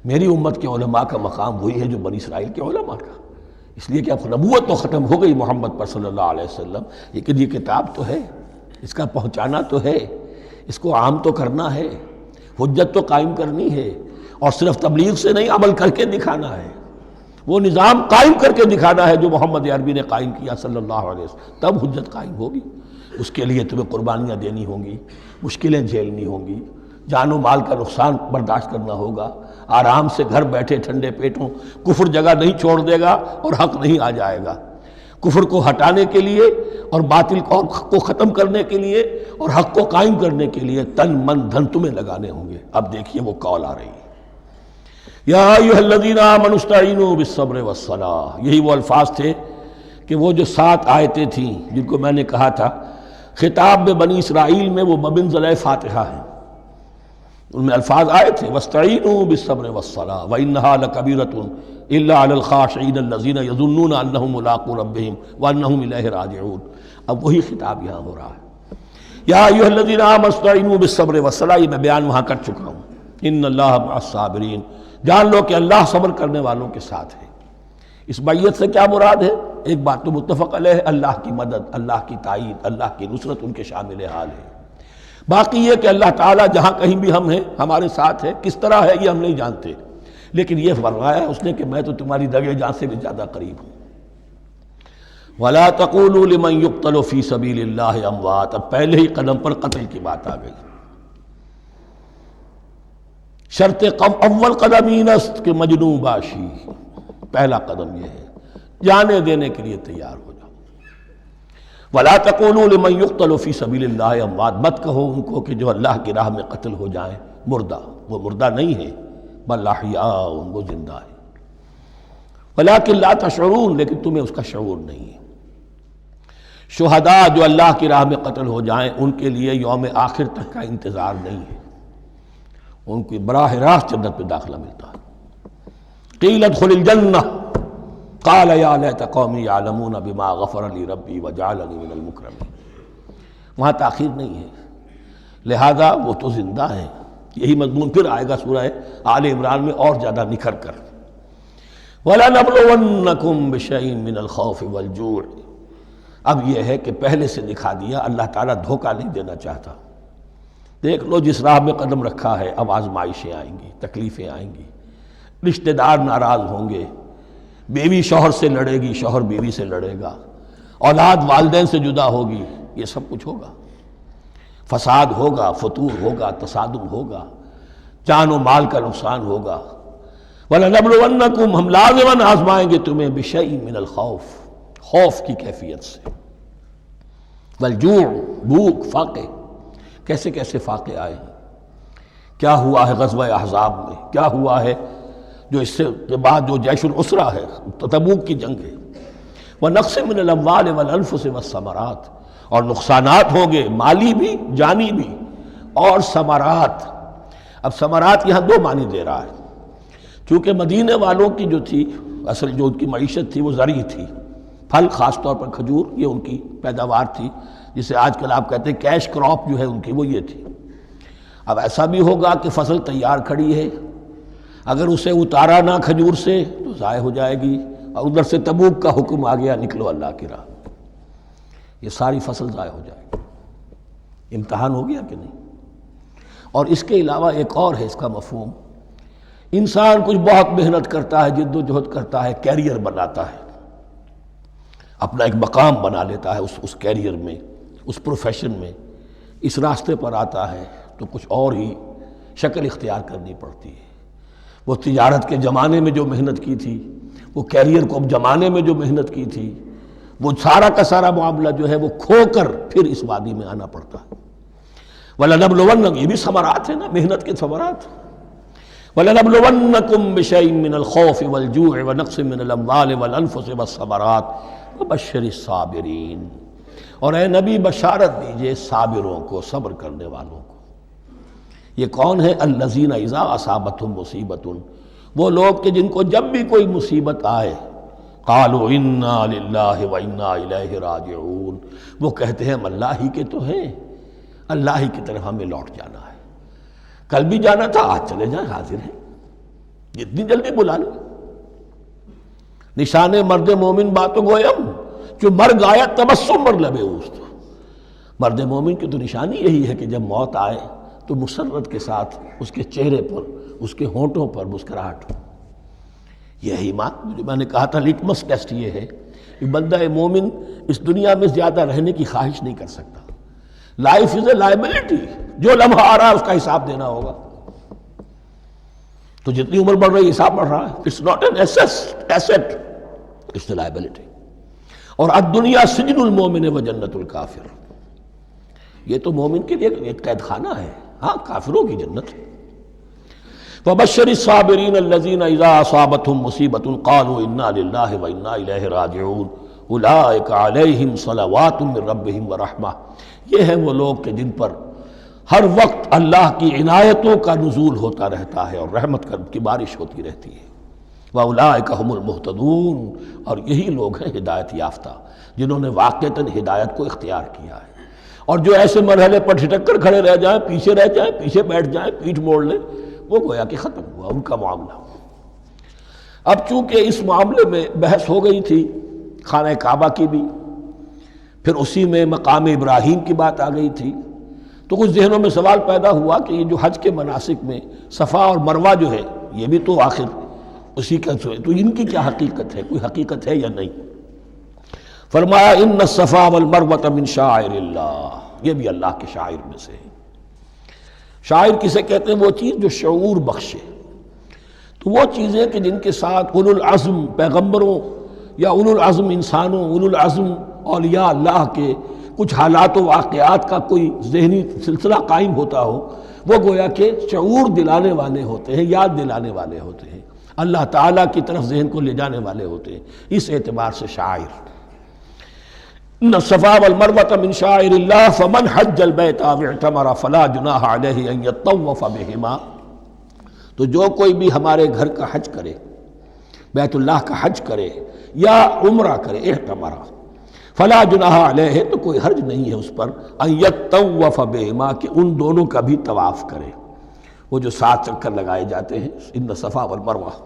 میری امت کے علماء کا مقام وہی ہے جو بنی اسرائیل کے علماء کا، اس لیے کہ اب نبوت تو ختم ہو گئی محمد پر صلی اللہ علیہ وسلم، لیکن یہ کتاب تو ہے، اس کا پہنچانا تو ہے، اس کو عام تو کرنا ہے، حجت تو قائم کرنی ہے، اور صرف تبلیغ سے نہیں عمل کر کے دکھانا ہے، وہ نظام قائم کر کے دکھانا ہے جو محمد عربی نے قائم کیا صلی اللہ علیہ وسلم، تب حجت قائم ہوگی۔ اس کے لیے تمہیں قربانیاں دینی ہوں گی، مشکلیں جھیلنی ہوں گی، جان و مال کا نقصان برداشت کرنا ہوگا، آرام سے گھر بیٹھے ٹھنڈے پیٹوں کفر جگہ نہیں چھوڑ دے گا اور حق نہیں آ جائے گا، کفر کو ہٹانے کے لیے اور باطل کو ختم کرنے کے لیے اور حق کو قائم کرنے کے لیے تن من دھن تمہیں لگانے ہوں گے۔ اب دیکھیے وہ قول آ رہی ہے یا ایھا الذین آمنوا استعینوا بالصبر والصلاۃ، یہی وہ الفاظ تھے کہ وہ جو 7 آیتیں تھیں جن کو میں نے کہا تھا خطاب میں بنی اسرائیل میں وہ بمنزلہ فاتحہ ہیں، ان میں الفاظ آئے تھے واستعینوا بالصبر والصلاۃ وانھا لکبیرۃ الا علی الخاشعین الذین یظنون انہم ملاقو ربہم وانہم الیہ راجعون۔ اب وہی خطاب یہاں ہو رہا ہے یا ایھا الذین آمنوا استعینوا بالصبر والصلاۃ، یہ میں بیان وہاں کر چکا ہوں، ان اللہ مع الصابرین، جان لو کہ اللہ صبر کرنے والوں کے ساتھ ہے۔ اس بیعت سے کیا مراد ہے؟ ایک بات تو متفق علیہ ہے، اللہ کی مدد، اللہ کی تائید، اللہ کی نصرت ان کے شامل حال ہے۔ باقی یہ کہ اللہ تعالیٰ جہاں کہیں بھی ہم ہیں ہمارے ساتھ ہے، کس طرح ہے یہ ہم نہیں جانتے، لیکن یہ فرمایا اس نے کہ میں تو تمہاری دگے جان سے بھی زیادہ قریب ہوں۔ وَلَا تَقُولُوا لِمَنْ يُقْتَلُ فِي سَبِيلِ اللَّهِ أَمْوَاتٌ، اب پہلے ہی قدم پر قتل کی بات آ گئی۔ شرط اول قدم این است کہ مجنوں باشی، پہلا قدم یہ ہے جانے دینے کے لیے تیار ہو جاؤ۔ وَلَا تَقُولُوا لِمَنْ يُقْتَلُ فِي سَبِيلِ اللَّهِ أَمْوَاتٌ، مت کہو ان کو کہ جو اللہ کی راہ میں قتل ہو جائیں مردہ، وہ مردہ نہیں ہے، بل احیاء، وہ زندہ ہے، وَلَٰكِن لَا تَشْعُرُونَ، لیکن تمہیں اس کا شعور نہیں ہے۔ شہداء جو اللہ کی راہ میں قتل ہو جائیں ان کے لیے یوم آخر تک کا انتظار نہیں ہے، ان کو براہ راست جنت پہ داخلہ ملتا ہے۔ قیل ادخل الجنہ قال یا لیت قومی یعلمون بما غفر لی ربی وجعلنی من المکرمین، وہاں تاخیر نہیں ہے، لہذا وہ تو زندہ ہیں۔ یہی مضمون پھر آئے گا سورہ آل عمران میں اور زیادہ نکھر کر، وَلَنَبْلُوَنَّكُمْ بِشَيْءٍ مِّنَ الْخَوْفِ وَالْجُوعِ، اب یہ ہے کہ پہلے سے دکھا دیا، اللہ تعالیٰ دھوکہ نہیں دینا چاہتا۔ دیکھ لو جس راہ میں قدم رکھا ہے اب آزمائشیں آئیں گی، تکلیفیں آئیں گی، رشتہ دار ناراض ہوں گے، بیوی شوہر سے لڑے گی، شوہر بیوی سے لڑے گا، اولاد والدین سے جدا ہوگی، یہ سب کچھ ہوگا، فساد ہوگا، فتور ہوگا، تصادم ہوگا، جان و مال کا نقصان ہوگا۔ وَلَنَبْلُوَنَّكُمْ، ہم لازماً آزمائیں گے تمہیں، بِشَيْءٍ مِّنَ الْخَوْفِ، خوف کی کیفیت سے، وَالْجُوعِ، بھوک، فاقے، کیسے کیسے فاقے آئے ہیں، کیا ہوا ہے غزوہ احزاب میں، کیا ہوا ہے جو اس سے بعد جو جیش العسرہ ہے، تبوک کی جنگ ہے، وَنَقْصٍ مِّنَ الْأَمْوَالِ وَالْأَنفُسِ وَالثَّمَرَاتِ، اور نقصانات ہوں گے مالی بھی جانی بھی، اور ثمرات۔ اب ثمرات یہاں دو معنی دے رہا ہے، چونکہ مدینے والوں کی جو تھی اصل جو ان کی معیشت تھی وہ زرعی تھی، پھل، خاص طور پر کھجور، یہ ان کی پیداوار تھی، جسے آج کل آپ کہتے ہیں کیش کراپ جو ہے ان کی، وہ یہ تھی۔ اب ایسا بھی ہوگا کہ فصل تیار کھڑی ہے، اگر اسے اتارا نہ کھجور سے تو ضائع ہو جائے گی، اور ادھر سے تبوک کا حکم آ گیا نکلو اللہ کی راہ، یہ ساری فصل ضائع ہو جائے گی۔ امتحان ہو گیا کہ نہیں؟ اور اس کے علاوہ ایک اور ہے اس کا مفہوم، انسان کچھ بہت محنت کرتا ہے، جد و جہد کرتا ہے، کیریئر بناتا ہے، اپنا ایک مقام بنا لیتا ہے اس کیریئر میں، اس پروفیشن میں، اس راستے پر آتا ہے تو کچھ اور ہی شکل اختیار کرنی پڑتی ہے۔ وہ تجارت کے زمانے میں جو محنت کی تھی، وہ کیریئر کو اب جمانے میں جو محنت کی تھی، وہ سارا کا سارا معاملہ جو ہے وہ کھو کر پھر اس وادی میں آنا پڑتا ہے۔ وَلَنَبْلُوَنَّكُمْ، یہ بھی ثمرات ہیں نا، محنت کے ثمرات۔ وَلَنَبْلُوَنَّكُمْ بِشَيْءٍ مِّنَ الْخَوْفِ وَالْجُوعِ وَنَقْصٍ مِّنَ الْأَمْوَالِ وَالْأَنفُسِ وَالثَّمَرَاتِ وَبَشِّرِ الصَّابِرِينَ، اور اے نبی بشارت دیجئے صابروں کو، صبر کرنے والوں کو۔ یہ کون ہے؟ الذین اذا اصابتہم مصیبۃ، وہ لوگ کہ جن کو جب بھی کوئی مصیبت آئے قالوا انا للہ وانا الیہ راجعون، وہ کہتے ہیں ہم اللہ ہی کے تو ہیں، اللہ ہی کی طرف ہمیں لوٹ جانا ہے، کل بھی جانا تھا، آج چلے جائیں، حاضر ہیں، جتنی جلدی بلا لیں۔ نشان مرد مومن باتوں گویم، جو مرگ آیا تبسم مر لبے اوست، مرد مومن کی تو نشانی یہی ہے کہ جب موت آئے تو مسرت کے ساتھ اس کے چہرے پر، اس کے ہونٹوں پر مسکراہٹ ہو۔ یہ ایمان جو میں نے کہا تھا، لٹمس ٹیسٹ یہ ہے کہ بندہ مومن اس دنیا میں زیادہ رہنے کی خواہش نہیں کر سکتا۔ لائف از اے لائبلٹی، جو لمحہ آ رہا ہے اس کا حساب دینا ہوگا، تو جتنی عمر بڑھ رہی ہے حساب بڑھ رہا ہے۔ It's not an asset, it's a liability. اور الدنیا سجن المومن و جنت الکافر، یہ تو مومن کے لیے ایک قید خانہ ہے، ہاں کافروں کی جنت ہے۔ وَبَشِّرِ الصَّابِرِينَ الَّذِينَ إِذَا أَصَابَتْهُمْ مُصِيبَةٌ قَالُوا إِنَّا لِلَّهِ وَإِنَّا إِلَيْهِ رَاجِعُونَ أُولَٰئِكَ عَلَيْهِمْ صَلَوَاتٌ مِّن رَّبِّهِمْ وَرَحْمَةٌ، یہ ہیں وہ لوگ کہ جن پر ہر وقت اللہ کی عنایتوں کا نزول ہوتا رہتا ہے اور رحمت کی بارش ہوتی رہتی ہے۔ وَأُولَٰئِكَ هُمُ الْمُهْتَدُونَ، اور یہی لوگ ہیں ہدایت یافتہ، جنہوں نے واقعتاً ہدایت کو اختیار کیا ہے۔ اور جو ایسے مرحلے پر ٹھٹک کر کھڑے رہ جائیں، پیچھے رہ جائیں، پیچھے بیٹھ جائیں، پیٹھ موڑ لیں، وہ گویا کہ ختم ہوا ان کا معاملہ۔ اب چونکہ اس معاملے میں بحث ہو گئی تھی خانہ کعبہ کی بھی، پھر اسی میں مقام ابراہیم کی بات آ گئی تھی، تو کچھ ذہنوں میں سوال پیدا ہوا کہ یہ جو حج کے مناسک میں صفا اور مروہ جو ہے، یہ بھی تو آخر اسی کا تو ان کی کیا حقیقت ہے، کوئی حقیقت ہے یا نہیں؟ فرمایا ان الصفا والمروہ من شعائر اللہ، یہ بھی اللہ کے شاعر میں سے ہے۔ شاعر کسے کہتے ہیں؟ وہ چیز جو شعور بخشے، تو وہ چیزیں کہ جن کے ساتھ اولو العزم پیغمبروں یا اولو العزم انسانوں، اولو العزم اولیاء اللہ کے کچھ حالات و واقعات کا کوئی ذہنی سلسلہ قائم ہوتا ہو، وہ گویا کہ شعور دلانے والے ہوتے ہیں، یاد دلانے والے ہوتے ہیں، اللہ تعالیٰ کی طرف ذہن کو لے جانے والے ہوتے ہیں، اس اعتبار سے شاعر۔ ان الصفا والمروہ من شعائر اللہ فمن حج البیت او اعتمر فلا جناح علیہ ان یطوف بہما، تو جو کوئی بھی ہمارے گھر کا حج کرے، بیت اللہ کا حج کرے یا عمرہ کرے، اعتمر، فلا جناح علیہ، تو کوئی حرج نہیں ہے اس پر، ان یطوف بہما، کہ ان دونوں کا بھی طواف کرے، وہ جو 7 چکر لگائے جاتے ہیں، ان الصفا والمروہ۔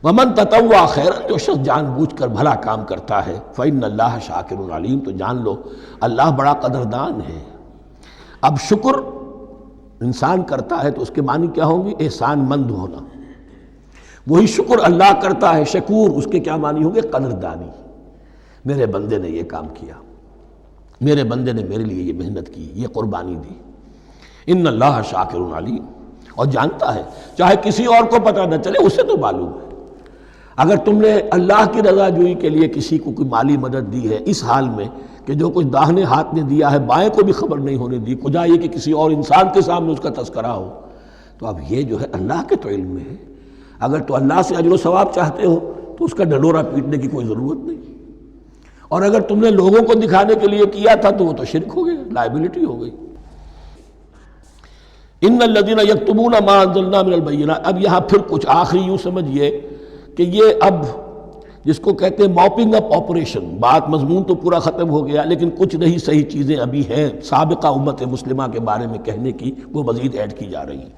ومن تطوع خیرا، جو شخص جان بوجھ کر بھلا کام کرتا ہے، فإن اللہ شاکر علیم، تو جان لو اللہ بڑا قدردان ہے۔ اب شکر انسان کرتا ہے تو اس کے معنی کیا ہوں گے؟ احسان مند ہونا۔ وہی شکر اللہ کرتا ہے شکور، اس کے کیا معنی ہوں گے؟ قدردانی، میرے بندے نے یہ کام کیا، میرے بندے نے میرے لیے یہ محنت کی، یہ قربانی دی۔ ان اللہ شاکر علیم، اور جانتا ہے، چاہے کسی اور کو پتہ نہ چلے، اسے تو معلوم ہے۔ اگر تم نے اللہ کی رضا جوئی کے لیے کسی کو کوئی مالی مدد دی ہے اس حال میں کہ جو کچھ داہنے ہاتھ نے دیا ہے بائیں کو بھی خبر نہیں ہونے دی، خدا یہ کہ کسی اور انسان کے سامنے اس کا تذکرہ ہو، تو اب یہ جو ہے اللہ کے تو علم میں ہے۔ اگر تو اللہ سے اجر و ثواب چاہتے ہو تو اس کا ڈنڈورا پیٹنے کی کوئی ضرورت نہیں، اور اگر تم نے لوگوں کو دکھانے کے لیے کیا تھا تو وہ تو شرک ہو گیا، لائبلٹی ہو گئی۔ ان الذین یکتمون ما انزلنا من البینات، اب یہاں پھر کچھ آخری یوں سمجھیے کہ یہ اب جس کو کہتے ہیں موپنگ اپ آپریشن، بات مضمون تو پورا ختم ہو گیا لیکن کچھ نہیں صحیح چیزیں ابھی ہیں سابقہ امت مسلمہ کے بارے میں کہنے کی، وہ مزید ایڈ کی جا رہی ہیں۔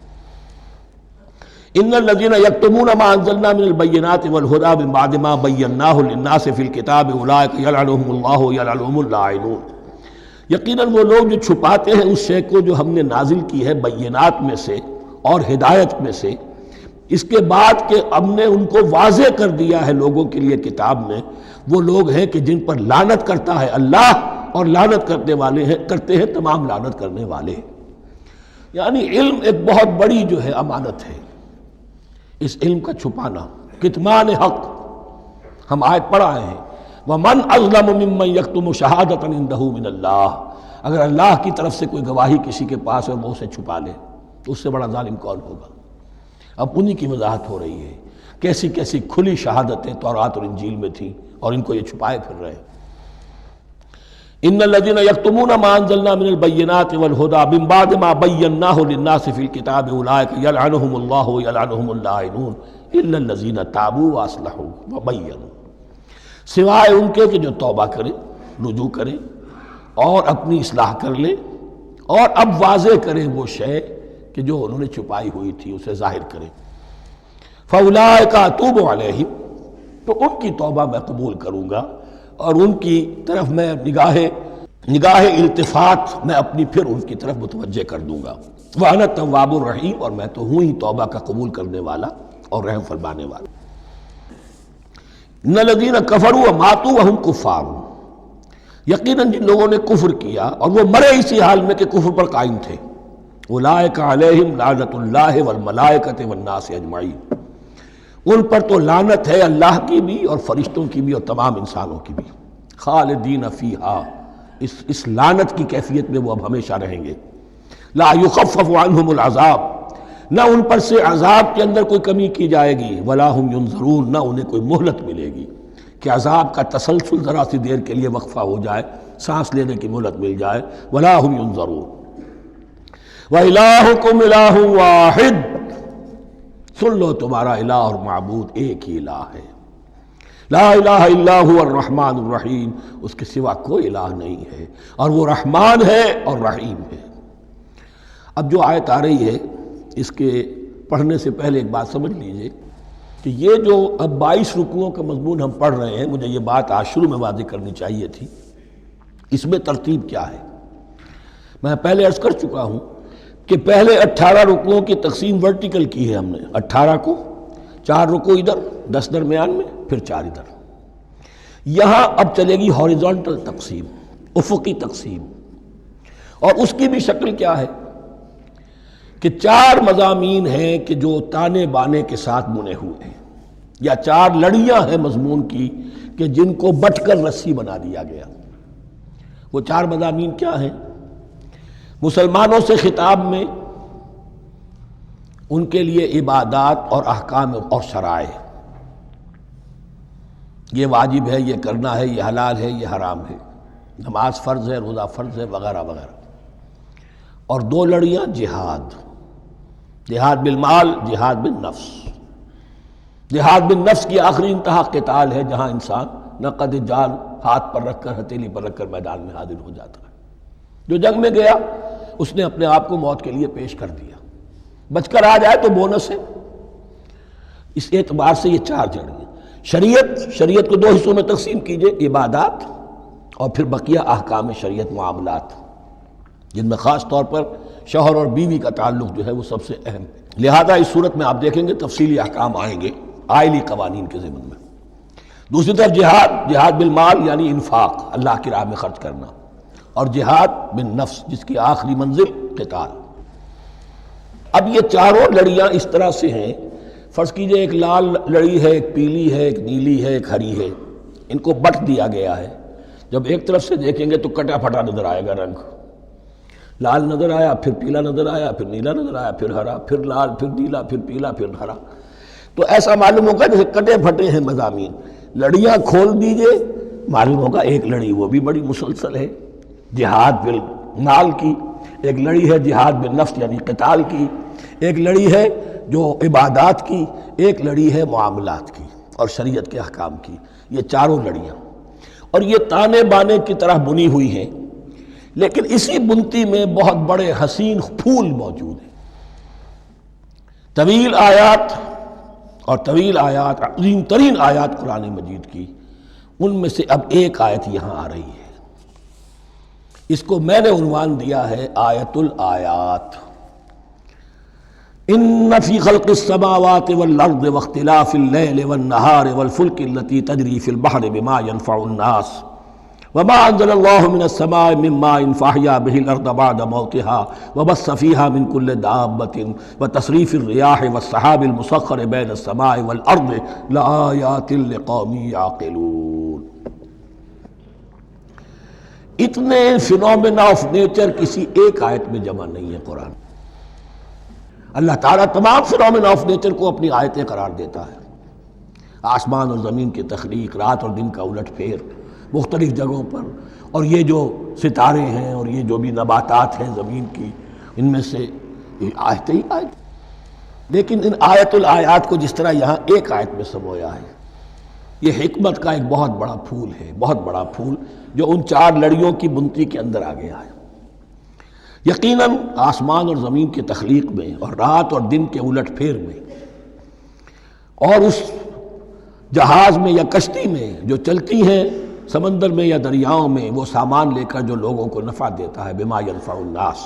ان الذین یکتمون ما انزلنا من البینات والہدی من بعد ما بیناہ للناس فی الکتاب اولئک یلعنهم اللہ یلعنهم اللاعنون، یقیناً وہ لوگ جو چھپاتے ہیں اس شے کو جو ہم نے نازل کی ہے بینات میں سے اور ہدایت میں سے، اس کے بعد کہ ہم نے ان کو واضح کر دیا ہے لوگوں کے لیے کتاب میں، وہ لوگ ہیں کہ جن پر لعنت کرتا ہے اللہ، اور لعنت کرنے والے ہیں، کرتے ہیں تمام لعنت کرنے والے۔ یعنی علم ایک بہت بڑی جو ہے امانت ہے، اس علم کا چھپانا، کتمان حق، ہم آیت پڑھ آئے ہیں وَمَنْ أَظْلَمُ مِمَّنْ يَكْتُمُ شَهَادَةً عِنْدَهُ مِنَ اللَّهِ، اگر اللہ کی طرف سے کوئی گواہی کسی کے پاس ہے اور وہ اسے چھپا لے تو اس سے بڑا ظالم کون ہوگا؟ اب انہی کی وضاحت ہو رہی ہے، کیسی کیسی کھلی شہادتیں تورات اور انجیل میں تھیں اور ان کو یہ چھپائے پھر رہے۔ ان الذين يكتمون ما انزلنا من البينات والهدى من بعد ما بيناه للناس في الكتاب اولئك يلعنهم الله ويلعنهم اللاعنون الا الذين تابوا واصلحوا وبينوا، سوائے ان کے کہ جو توبہ کرے، رجوع کرے اور اپنی اصلاح کر لے اور اب واضح کرے وہ شے کہ جو انہوں نے چھپائی ہوئی تھی اسے ظاہر کرے۔ فاولئک اتوب علیہم، تو ان کی توبہ میں قبول کروں گا اور ان کی طرف میں نگاہ التفات میں اپنی پھر ان کی طرف متوجہ کر دوں گا۔ وَأَنَا التَّوَّابُ الرَّحِيمُ، اور میں تو ہوں ہی توبہ کا قبول کرنے والا اور رحم فرمانے والا۔ إِنَّ الَّذِينَ كَفَرُوا وَمَاتُوا وَهُمْ كُفَّارٌ، یقیناً جن لوگوں نے کفر کیا اور وہ مرے اسی حال میں کہ کفر پر قائم تھے، أُولَٰئِكَ عَلَيْهِمْ لَعْنَةُ اللَّهِ وَالْمَلَائِكَةِ وَالنَّاسِ أَجْمَعِينَ، ان پر تو لعنت ہے اللہ کی بھی اور فرشتوں کی بھی اور تمام انسانوں کی بھی۔ خالدین فیہا، اس لعنت کی کیفیت میں وہ اب ہمیشہ رہیں گے۔ لا یخفف عنہم العذاب، نہ ان پر سے عذاب کے اندر کوئی کمی کی جائے گی، ولا ہم ینظرون، نہ انہیں کوئی مہلت ملے گی کہ عذاب کا تسلسل ذرا سی دیر کے لیے وقفہ ہو جائے، سانس لینے کی مہلت مل جائے۔ ولا ہم ینظرون۔ وَإِلَٰهُكُمْ إِلَٰهٌ وَاحِدٌ، سن لو تمہارا الہ اور معبود ایک ہی الہ ہے۔ لا الہ الا هو الرحمن الرحیم، اس کے سوا کوئی الہ نہیں ہے اور وہ رحمان ہے اور رحیم ہے۔ اب جو آیت آ رہی ہے اس کے پڑھنے سے پہلے ایک بات سمجھ لیجئے کہ یہ جو اب 22 رکوعوں کا مضمون ہم پڑھ رہے ہیں، مجھے یہ بات آج شروع میں واضح کرنی چاہیے تھی، اس میں ترتیب کیا ہے۔ میں پہلے عرض کر چکا ہوں کہ پہلے 18 رکوعوں کی تقسیم ورٹیکل کی ہے ہم نے، 18 کو 4 رکوع ادھر، 10 درمیان میں، پھر 4 ادھر۔ یہاں اب چلے گی ہاریزونٹل تقسیم، افقی تقسیم، اور اس کی بھی شکل کیا ہے کہ 4 مضامین ہیں کہ جو تانے بانے کے ساتھ بنے ہوئے ہیں، یا 4 لڑیاں ہیں مضمون کی کہ جن کو بٹ کر رسی بنا دیا گیا۔ وہ 4 مضامین کیا ہیں؟ مسلمانوں سے خطاب میں ان کے لیے عبادات اور احکام اور شرائع، یہ واجب ہے، یہ کرنا ہے، یہ حلال ہے، یہ حرام ہے، نماز فرض ہے، روزہ فرض ہے، وغیرہ وغیرہ۔ اور 2 لڑیاں جہاد، جہاد بالمال، جہاد بالنفس۔ جہاد بالنفس کی آخری انتہا قتال ہے، جہاں انسان نقد جان ہاتھ پر رکھ کر، ہتھیلی پر رکھ کر میدان میں حاضر ہو جاتا ہے۔ جو جنگ میں گیا اس نے اپنے آپ کو موت کے لیے پیش کر دیا، بچ کر آ جائے تو بونس ہے۔ اس اعتبار سے یہ 4 جڑیں۔ شریعت کو 2 حصوں میں تقسیم کیجئے، عبادات اور پھر بقیہ احکام شریعت، معاملات، جن میں خاص طور پر شوہر اور بیوی کا تعلق جو ہے وہ سب سے اہم ہے۔ لہذا اس صورت میں آپ دیکھیں گے تفصیلی احکام آئیں گے آئلی قوانین کے ضمن میں۔ دوسری طرف جہاد بالمال یعنی انفاق، اللہ کی راہ میں خرچ کرنا، اور جہاد بالنفس جس کی آخری منزل قتال۔ اب یہ 4 لڑیاں اس طرح سے ہیں، فرض کیجئے ایک لال لڑی ہے، ایک پیلی ہے، ایک نیلی ہے، ایک ہری ہے، ان کو بٹ دیا گیا ہے۔ جب ایک طرف سے دیکھیں گے تو کٹا پھٹا نظر آئے گا، رنگ لال نظر آیا، پھر پیلا نظر آیا، پھر نیلا نظر آیا، پھر ہرا، پھر لال، پھر نیلا، پھر پیلا، پھر ہرا۔ تو ایسا معلوم ہوگا جیسے کٹے پھٹے ہیں مضامین۔ لڑیاں کھول دیجئے، معلوم ہوگا ایک لڑی وہ بھی بڑی مسلسل ہے، جہاد بالمال کی، ایک لڑی ہے جہاد بالنفس یعنی قتال کی، ایک لڑی ہے جو عبادات کی، ایک لڑی ہے معاملات کی اور شریعت کے احکام کی۔ یہ 4 لڑیاں، اور یہ تانے بانے کی طرح بنی ہوئی ہیں، لیکن اسی بنتی میں بہت بڑے حسین پھول موجود ہیں۔ طویل آیات اور طویل آیات، عظیم ترین آیات قرآن مجید کی، ان میں سے اب ایک آیت یہاں آ رہی ہے۔ اس کو میں نے عنوان دیا ہے آیت الآیات۔ ان فی خلق السماوات والارض واختلاف اللیل والنہار والفلک التي تجری فی البحر بما ينفع الناس وما انزل اللہ من السماء من ماء فاحیا به الارض بعد موتها وبث فیہا من کل دابۃ وتصریف الریاح والسحاب المسخر بین السماء والارض لآیات لقوم یعقلون۔ اتنے فینومینا آف نیچر کسی ایک آیت میں جمع نہیں ہے قرآن۔ اللہ تعالیٰ تمام فینومینا آف نیچر کو اپنی آیتیں قرار دیتا ہے، آسمان اور زمین کی تخلیق، رات اور دن کا الٹ پھیر مختلف جگہوں پر، اور یہ جو ستارے ہیں اور یہ جو بھی نباتات ہیں زمین کی، ان میں سے آیتیں ہی آیت۔ لیکن ان آیت الآیات کو جس طرح یہاں ایک آیت میں سمویا ہے، یہ حکمت کا ایک بہت بڑا پھول ہے، بہت بڑا پھول جو ان چار لڑیوں کی بنتی کے اندر آ گیا ہے۔ یقیناً آسمان اور زمین کی تخلیق میں اور رات اور دن کے الٹ پھیر میں اور اس جہاز میں یا کشتی میں جو چلتی ہیں سمندر میں یا دریاؤں میں، وہ سامان لے کر جو لوگوں کو نفع دیتا ہے، بما ينفع الناس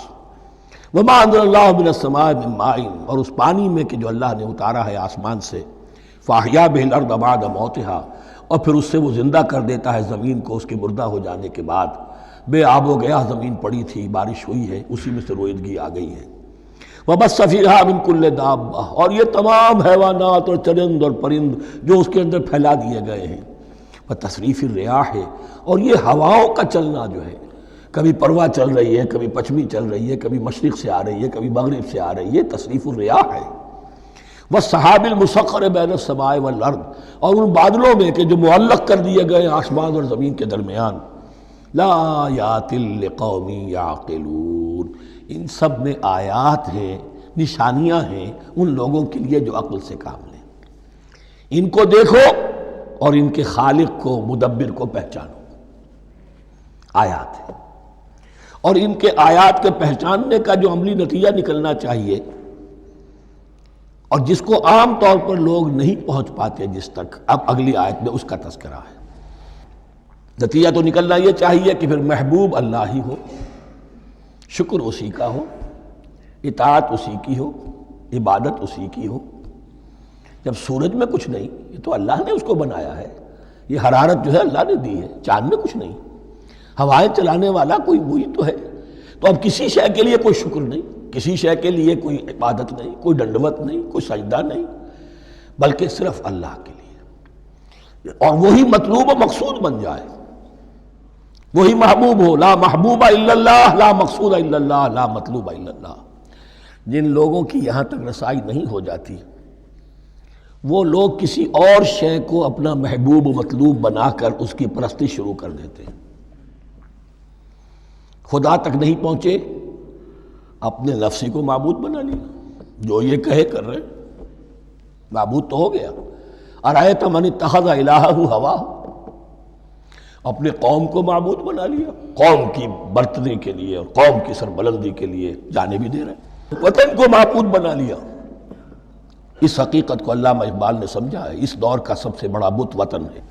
وما انزل اللہ من السماء من ماء، اور اس پانی میں کہ جو اللہ نے اتارا ہے آسمان سے، فاحیا به الارض بعد موتها، اور پھر اس سے وہ زندہ کر دیتا ہے زمین کو اس کے مردہ ہو جانے کے بعد۔ بے آب و گیا زمین پڑی تھی، بارش ہوئی ہے، اسی میں سے روئیدگی آ گئی ہے۔ وَبَثَّ فِيهَا مِن كُلِّ دَابَّةٍ، اور یہ تمام حیوانات اور چرند اور پرند جو اس کے اندر پھیلا دیے گئے ہیں۔ وَتَصْرِيفِ الرِّيَاحِ، اور یہ ہواؤں کا چلنا جو ہے، کبھی پروا چل رہی ہے، کبھی پچھمی چل رہی ہے، کبھی مشرق سے آ رہی ہے، کبھی مغرب سے آ رہی ہے، تصریف الرياح ہے۔ وَالسَّحَابِ الْمُسَخَّرِ بَيْنَ السَّمَاءِ وَالْأَرْضِ، اور ان بادلوں میں کہ جو معلق کر دیے گئے آسمان اور زمین کے درمیان۔ لَآيَاتٍ لِقَوْمٍ يَعْقِلُونَ، ان سب میں آیات ہیں، نشانیاں ہیں ان لوگوں کے لیے جو عقل سے کام لیں۔ ان کو دیکھو اور ان کے خالق کو، مدبر کو پہچانو۔ آیات ہے، اور ان کے آیات کے پہچاننے کا جو عملی نتیجہ نکلنا چاہیے، اور جس کو عام طور پر لوگ نہیں پہنچ پاتے جس تک، اب اگلی آیت میں اس کا تذکرہ ہے۔ نتیجہ تو نکلنا یہ چاہیے کہ پھر محبوب اللہ ہی ہو، شکر اسی کا ہو، اطاعت اسی کی ہو، عبادت اسی کی ہو۔ جب سورج میں کچھ نہیں، یہ تو اللہ نے اس کو بنایا ہے، یہ حرارت جو ہے اللہ نے دی ہے، چاند میں کچھ نہیں، ہوائیں چلانے والا کوئی وہی تو ہے، تو اب کسی شے کے لیے کوئی شکر نہیں، کسی شے کے لیے کوئی عبادت نہیں، کوئی ڈنڈوت نہیں، کوئی سجدہ نہیں، بلکہ صرف اللہ کے لیے، اور وہی مطلوب و مقصود بن جائے، وہی محبوب ہو۔ لا محبوب الا اللہ، لا مقصود الا اللہ، لا مطلوب الا اللہ۔ جن لوگوں کی یہاں تک رسائی نہیں ہو جاتی، وہ لوگ کسی اور شے کو اپنا محبوب و مطلوب بنا کر اس کی پرستی شروع کر دیتے ہیں۔ خدا تک نہیں پہنچے، اپنے نفسی کو معبود بنا لیا، جو یہ کہے کر رہے، معبود تو ہو گیا۔ ارأیت من اتخذ الہہ ہواہ، اپنے قوم کو معبود بنا لیا، قوم کی برتری کے لیے اور قوم کی سربلندی کے لیے جانے بھی دے رہے، وطن کو معبود بنا لیا۔ اس حقیقت کو علامہ اقبال نے سمجھا ہے، اس دور کا سب سے بڑا بت وطن ہے۔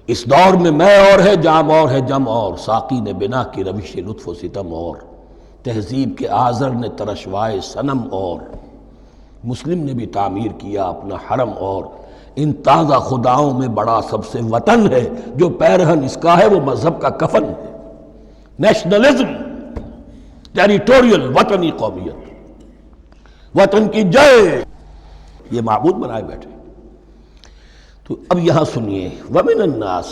اس دور میں میں اور ہے، جام اور ہے، جم اور، ساقی نے بنا کی روش لطف و ستم اور، تہذیب کے آزر نے ترشوائے صنم اور، مسلم نے بھی تعمیر کیا اپنا حرم اور، ان تازہ خداؤں میں بڑا سب سے وطن ہے، جو پیرہن اس کا ہے وہ مذہب کا کفن ہے۔ نیشنلزم، ٹیریٹوریل، وطنی قومیت، وطن کی جے، یہ معبود بنائے بیٹھے۔ تو اب یہاں سنیے، وَمِنَ النَّاسِ،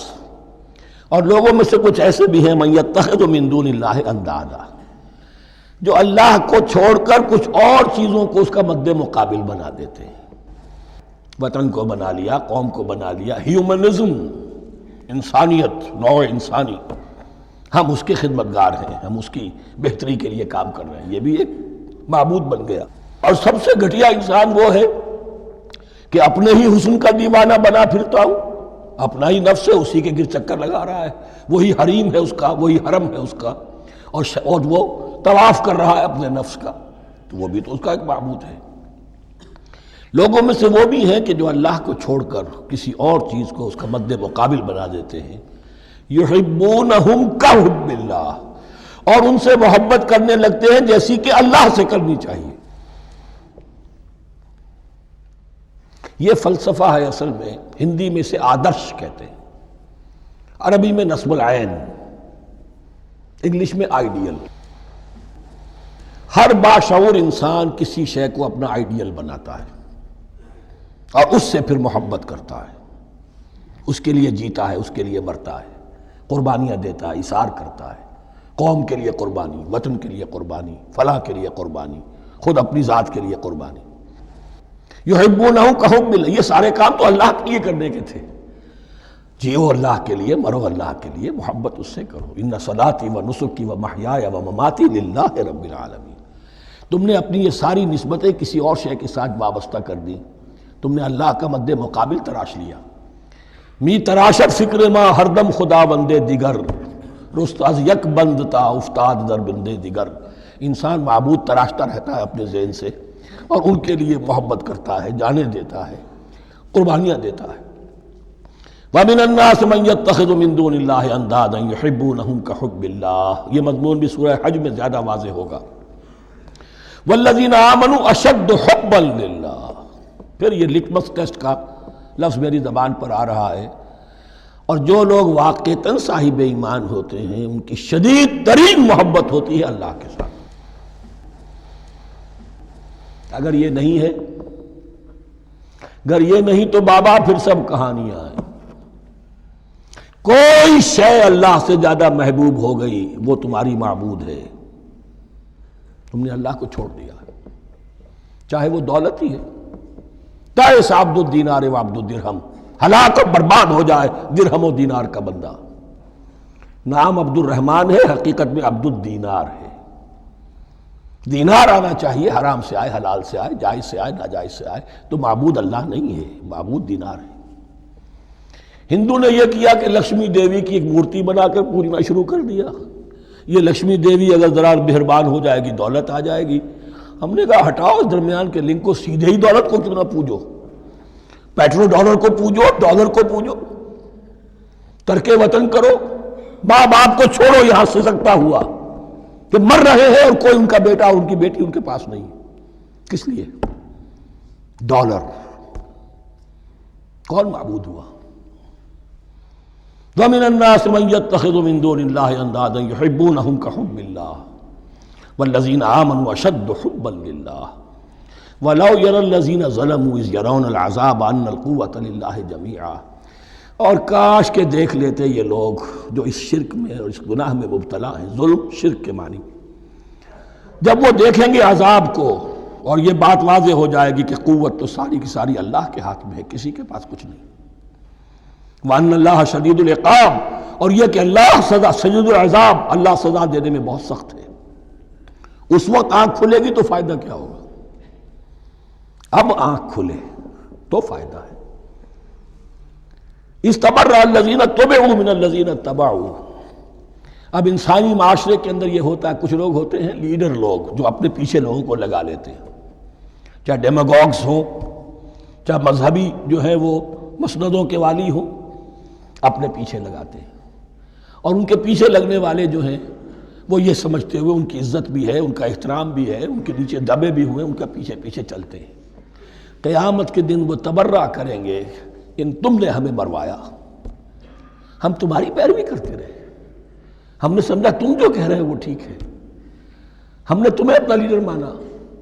اور لوگوں میں سے کچھ ایسے بھی ہیں، مَن يَتَّخِذُ مِن دُونِ اللَّهِ أَندَادًا، جو اللہ کو چھوڑ کر کچھ اور چیزوں کو اس کا مد مقابل بنا دیتے ہیں۔ وطن کو بنا لیا، قوم کو بنا لیا، ہیومنزم، انسانیت، نوع انسانی، ہم اس کے خدمتگار ہیں، ہم اس کی بہتری کے لیے کام کر رہے ہیں، یہ بھی ایک معبود بن گیا۔ اور سب سے گھٹیا انسان وہ ہے کہ اپنے ہی حسن کا دیوانہ بنا پھرتا ہوں، اپنا ہی نفس ہے، اسی کے گر چکر لگا رہا ہے، وہی حریم ہے اس کا، وہی حرم ہے اس کا، اور وہ طواف کر رہا ہے اپنے نفس کا، تو وہ بھی تو اس کا ایک معبود ہے۔ لوگوں میں سے وہ بھی ہیں کہ جو اللہ کو چھوڑ کر کسی اور چیز کو اس کا مد مقابل بنا دیتے ہیں۔ یحبونہم کحب اللہ، اور ان سے محبت کرنے لگتے ہیں جیسی کہ اللہ سے کرنی چاہیے۔ یہ فلسفہ ہے اصل میں، ہندی میں سے آدرش کہتے ہیں، عربی میں نصب العین، انگلش میں آئیڈیل۔ ہر باشعور انسان کسی شے کو اپنا آئیڈیل بناتا ہے اور اس سے پھر محبت کرتا ہے، اس کے لیے جیتا ہے، اس کے لیے مرتا ہے، قربانیاں دیتا ہے، اثار کرتا ہے، قوم کے لیے قربانی، وطن کے لیے قربانی، فلاح کے لیے قربانی، خود اپنی ذات کے لیے قربانی۔ یحبونہ کحب اللہ، یہ سارے کام تو اللہ کے لیے کرنے کے تھے۔ جیو اللہ کے لیے، مرو اللہ کے لیے، محبت اس سے کرو۔ ان صلاتی و نسکی و محیای و مماتی للہ رب العالمین۔ تم نے اپنی یہ ساری نسبتیں کسی اور شے کے ساتھ وابستہ کر دی، تم نے اللہ کا مد مقابل تراش لیا۔ می تراشت فکر ما ہر دم خدا بندے دیگر، رست از یک بند تا افتاد در بندے دیگر۔ انسان معبود تراشتا رہتا ہے اپنے ذہن سے، اور ان کے لیے محبت کرتا ہے، جانیں دیتا ہے، قربانیاں دیتا ہے۔ وَمِنَ النَّاسِ مَن يَتَّخِذُ مِن دُونِ اللَّهِ أَندَادًا يُحِبُّونَهُمْ كَحُبِّ اللَّهِ۔ یہ مضمون بھی سورہ حج میں زیادہ واضح ہوگا۔ وَالَّذِينَ آمَنُوا أَشَدُّ حُبًّا لِلَّهِ۔ پھر یہ لٹمس ٹیسٹ کا لفظ میری زبان پر آ رہا ہے، اور جو لوگ واقعتاً صاحب ایمان ہوتے ہیں ان کی شدید ترین محبت ہوتی ہے اللہ کے ساتھ۔ اگر یہ نہیں ہے، اگر یہ نہیں تو بابا پھر سب کہانیاں ہیں۔ کوئی شے اللہ سے زیادہ محبوب ہو گئی وہ تمہاری معبود ہے، تم نے اللہ کو چھوڑ دیا، چاہے وہ دولت ہی ہے۔ تعس عبد الدینار و عبد الدرہم، ہلاک و برباد ہو جائے درہم و دینار کا بندہ۔ نام عبد الرحمن ہے، حقیقت میں عبد الدینار ہے۔ دینار آنا چاہیے، حرام سے آئے، حلال سے آئے، جائز سے آئے، ناجائز سے آئے، تو معبود اللہ نہیں ہے، معبود دینار ہے۔ ہندو نے یہ کیا کہ لکشمی دیوی کی ایک مورتی بنا کر پوجنا شروع کر دیا۔ یہ لکشمی دیوی اگر ذرا مہربان ہو جائے گی دولت آ جائے گی۔ ہم نے کہا ہٹاؤ اس درمیان کے لنک کو، سیدھے ہی دولت کو کیوں نہ پوجو، پیٹرو ڈالر کو پوجو، ڈالر کو پوجو، ترک وطن کرو، ماں باپ کو چھوڑو یہاں سے سکتا ہوا کہ مر رہے ہیں اور کوئی ان کا بیٹا ان کی بیٹی ان کے پاس نہیں۔ کس لیے؟ ڈالر۔ کون معبود ہوا؟ وَمِنَ النَّاسِ مَن يَتَّخِذُ مِن دُونِ اللَّهِ أَندَادًا يُحِبُّونَهُمْ كَحُبِّ اللَّهِ وَالَّذِينَ آمَنُوا أَشَدُّ حُبًّا لِلَّهِ وَلَوْ يَرَى الَّذِينَ ظَلَمُوا إِذْ يَرَوْنَ الْعَذَابَ أَنَّ الْقُوَّةَ لِلَّهِ جَمِيعًا۔ اور کاش کہ دیکھ لیتے یہ لوگ جو اس شرک میں اور اس گناہ میں مبتلا ہیں، ظلم شرک کے معنی، جب وہ دیکھیں گے عذاب کو اور یہ بات واضح ہو جائے گی کہ قوت تو ساری کی ساری اللہ کے ہاتھ میں ہے، کسی کے پاس کچھ نہیں۔ وَأَنَّ اللَّهَ شَدِيدُ الْعِقَابِ، اور یہ کہ اللہ سزا شدید العذاب، اللہ سزا دینے میں بہت سخت ہے۔ اس وقت آنکھ کھلے گی تو فائدہ کیا ہوگا؟ اب آنکھ کھلے تو فائدہ ہے۔ اِسْتَبَرَّأَ الَّذِينَ اتُّبِعُوا مِنَ الَّذِينَ اتَّبَعُوا۔ اب انسانی معاشرے کے اندر یہ ہوتا ہے، کچھ لوگ ہوتے ہیں لیڈر لوگ جو اپنے پیچھے لوگوں کو لگا لیتے ہیں، چاہے ڈیماگوگز ہوں، چاہے مذہبی جو ہے وہ مسندوں کے والی ہوں، اپنے پیچھے لگاتے ہیں۔ اور ان کے پیچھے لگنے والے جو ہیں وہ یہ سمجھتے ہوئے ان کی عزت بھی ہے، ان کا احترام بھی ہے، ان کے نیچے دبے بھی ہوئے، ان کا پیچھے پیچھے چلتے ہیں۔ قیامت کے دن وہ تبرہ کریں گے ان تم نے ہمیں مروایا، ہم تمہاری پیروی کرتے رہے، ہم نے سمجھا تم جو کہہ رہے ہو وہ ٹھیک ہے، ہم نے تمہیں اپنا لیڈر مانا۔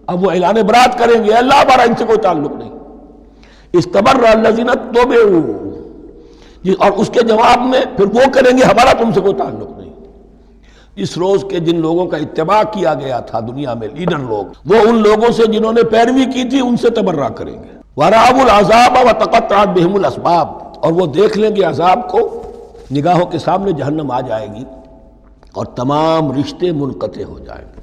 اب وہ اعلان برات کریں گے، اللہ ہمارا ان سے کوئی تعلق نہیں۔ استبرأ الذین اتبعوا، اور اس کے جواب میں پھر وہ کریں گے ہمارا تم سے کوئی تعلق نہیں۔ اس روز کے جن لوگوں کا اتباع کیا گیا تھا دنیا میں، لیڈر لوگ، وہ ان لوگوں سے جنہوں نے پیروی کی تھی ان سے تبرہ کریں گے۔ وَرَأَوُا الْعَذَابَ وَتَقَطَّعَتْ بِهِمُ الْأَسْبَابُ، اور وہ دیکھ لیں گے عذاب کو، نگاہوں کے سامنے جہنم آ جائے گی اور تمام رشتے منقطع ہو جائیں گے۔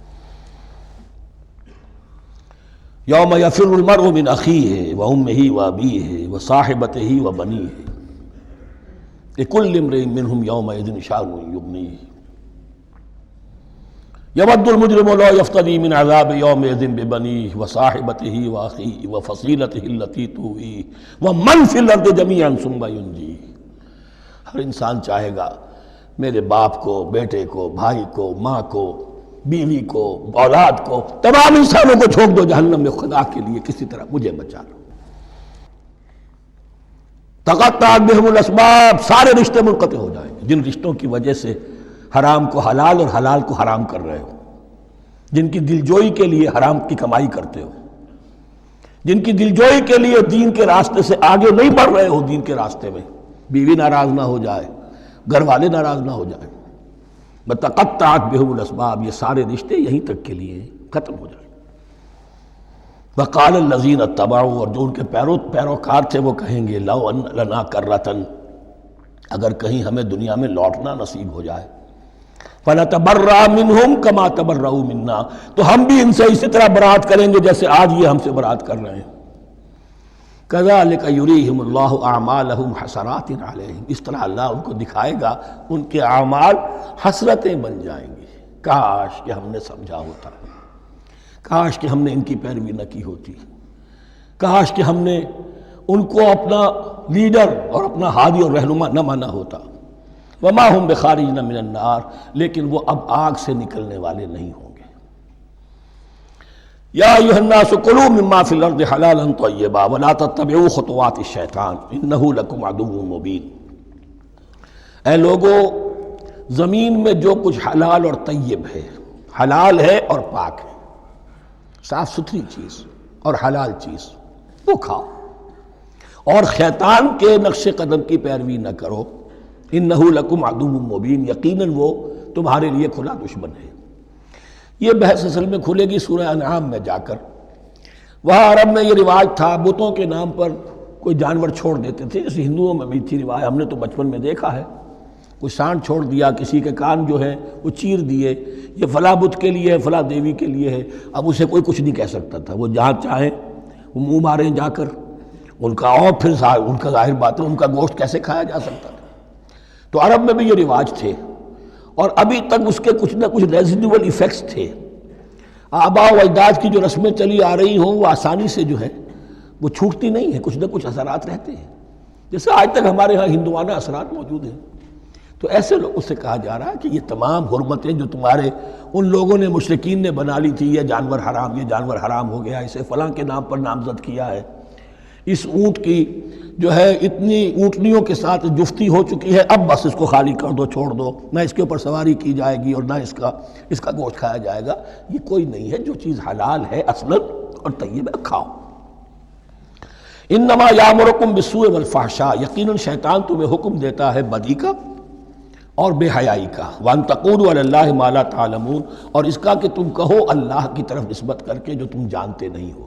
یوم یفر المرء من اخیہ وامہ وابیہ وصاحبتہ وبنیہ لکل امرئ منہم یومئذ شأن یغنیہ یود المجرم لو یفتدی من عذاب یومئذ ببنیہ وصاحبتہ واخیہ وفصیلتہ التی تؤویہ ومن فی الارض جمیعا ثم ینجیہ۔ ہر انسان چاہے گا میرے باپ کو، بیٹے کو، بھائی کو، ماں کو، بیوی کو، اولاد کو، تمام انسانوں کو چھوڑ دو جہنم میں، خدا کے لیے کسی طرح مجھے بچا لو۔ تقطعت بہم الاسباب، سارے رشتے منقطع ہو جائیں گے، جن رشتوں کی وجہ سے حرام کو حلال اور حلال کو حرام کر رہے ہو، جن کی دلجوئی کے لیے حرام کی کمائی کرتے ہو، جن کی دلجوئی کے لیے دین کے راستے سے آگے نہیں بڑھ رہے ہو، دین کے راستے میں بیوی ناراض نہ ہو جائے، گھر والے ناراض نہ ہو جائیں. بتقطعت بہم الاسباب، یہ سارے رشتے یہیں تک کے لیے ختم ہو جائیں. وقال الذین اتبعوا، اور جو ان کے پیروکار تھے وہ کہیں گے لو ان لنا کرۃ، اگر کہیں ہمیں دنیا میں لوٹنا نصیب ہو جائے، فنتبرأ منہم کما تبرؤوا منا، تو ہم بھی ان سے اسی طرح برات کریں گے جیسے آج یہ ہم سے برات کر رہے ہیں. کذالک یریہم اللہ اعمالہم حسرات علیہم، اس طرح اللہ ان کو دکھائے گا ان کے اعمال حسرتیں بن جائیں گی. کاش کہ ہم نے سمجھا ہوتا، کاش کہ ہم نے ان کی پیروی نہ کی ہوتی، کاش کہ ہم نے ان کو اپنا لیڈر اور اپنا ہادی اور رہنما نہ مانا ہوتا. وما ہم بخارجین من النار، لیکن وہ اب آگ سے نکلنے والے نہیں ہوں گے. یا ایھا الناس کلوا مما فی الارض حلالا طیبا ولا تتبعوا خطوات الشیطان انہ لکم عدو مبین. اے لوگو، زمین میں جو کچھ حلال اور طیب ہے، حلال ہے اور پاک ہے، صاف ستھری چیز اور حلال چیز، وہ کھاؤ، اور شیطان کے نقش قدم کی پیروی نہ کرو. انہ لکم عدو مبین، یقیناً وہ تمہارے لیے کھلا دشمن ہے. یہ بحث اصل میں کھلے گی سورہ انعام میں جا کر. وہاں عرب میں یہ رواج تھا، بتوں کے نام پر کوئی جانور چھوڑ دیتے تھے، جیسے ہندوؤں میں بھی تھی رواج، ہم نے تو بچپن میں دیکھا ہے. کوئی سانڈ چھوڑ دیا، کسی کے کان جو ہے وہ چیر دیے، یہ فلاں بت کے لیے ہے، فلاں دیوی کے لیے ہے. اب اسے کوئی کچھ نہیں کہہ سکتا تھا، وہ جہاں چاہیں وہ منہ ماریں جا کر ان کا، اور پھر ان کا ظاہر بات ہے ان کا گوشت کیسے کھایا جا سکتا تھا. تو عرب میں بھی یہ رواج تھے، اور ابھی تک اس کے کچھ نہ کچھ ریزیڈول ایفیکٹس تھے. آباء و اجداد کی جو رسمیں چلی آ رہی ہوں وہ آسانی سے جو ہے وہ چھوٹتی نہیں ہیں، کچھ نہ کچھ اثرات رہتے ہیں، جیسے آج تک ہمارے ہاں ہندوانہ اثرات موجود ہیں. تو ایسے لوگوں سے کہا جا رہا ہے کہ یہ تمام حرمتیں جو تمہارے ان لوگوں نے مشرکین نے بنا لی تھی، یہ جانور حرام، یہ جانور حرام ہو گیا، اسے فلاں کے نام پر نامزد کیا ہے، اس اونٹ کی جو ہے اتنی اونٹنیوں کے ساتھ جفتی ہو چکی ہے، اب بس اس کو خالی کر دو، چھوڑ دو، نہ اس کے اوپر سواری کی جائے گی اور نہ اس کا گوشت کھایا جائے گا. یہ کوئی نہیں ہے، جو چیز حلال ہے اصلاً اور طیب ہے کھاؤ. انما یامرکم بالسوء والفحشاء، یقیناً شیطان تمہیں حکم دیتا ہے بدی کا اور بے حیائی کا. وان تقولوا علی اللہ ما لا تعلمون، اور اس کا کہ تم کہو اللہ کی طرف نسبت کر کے جو تم جانتے نہیں ہو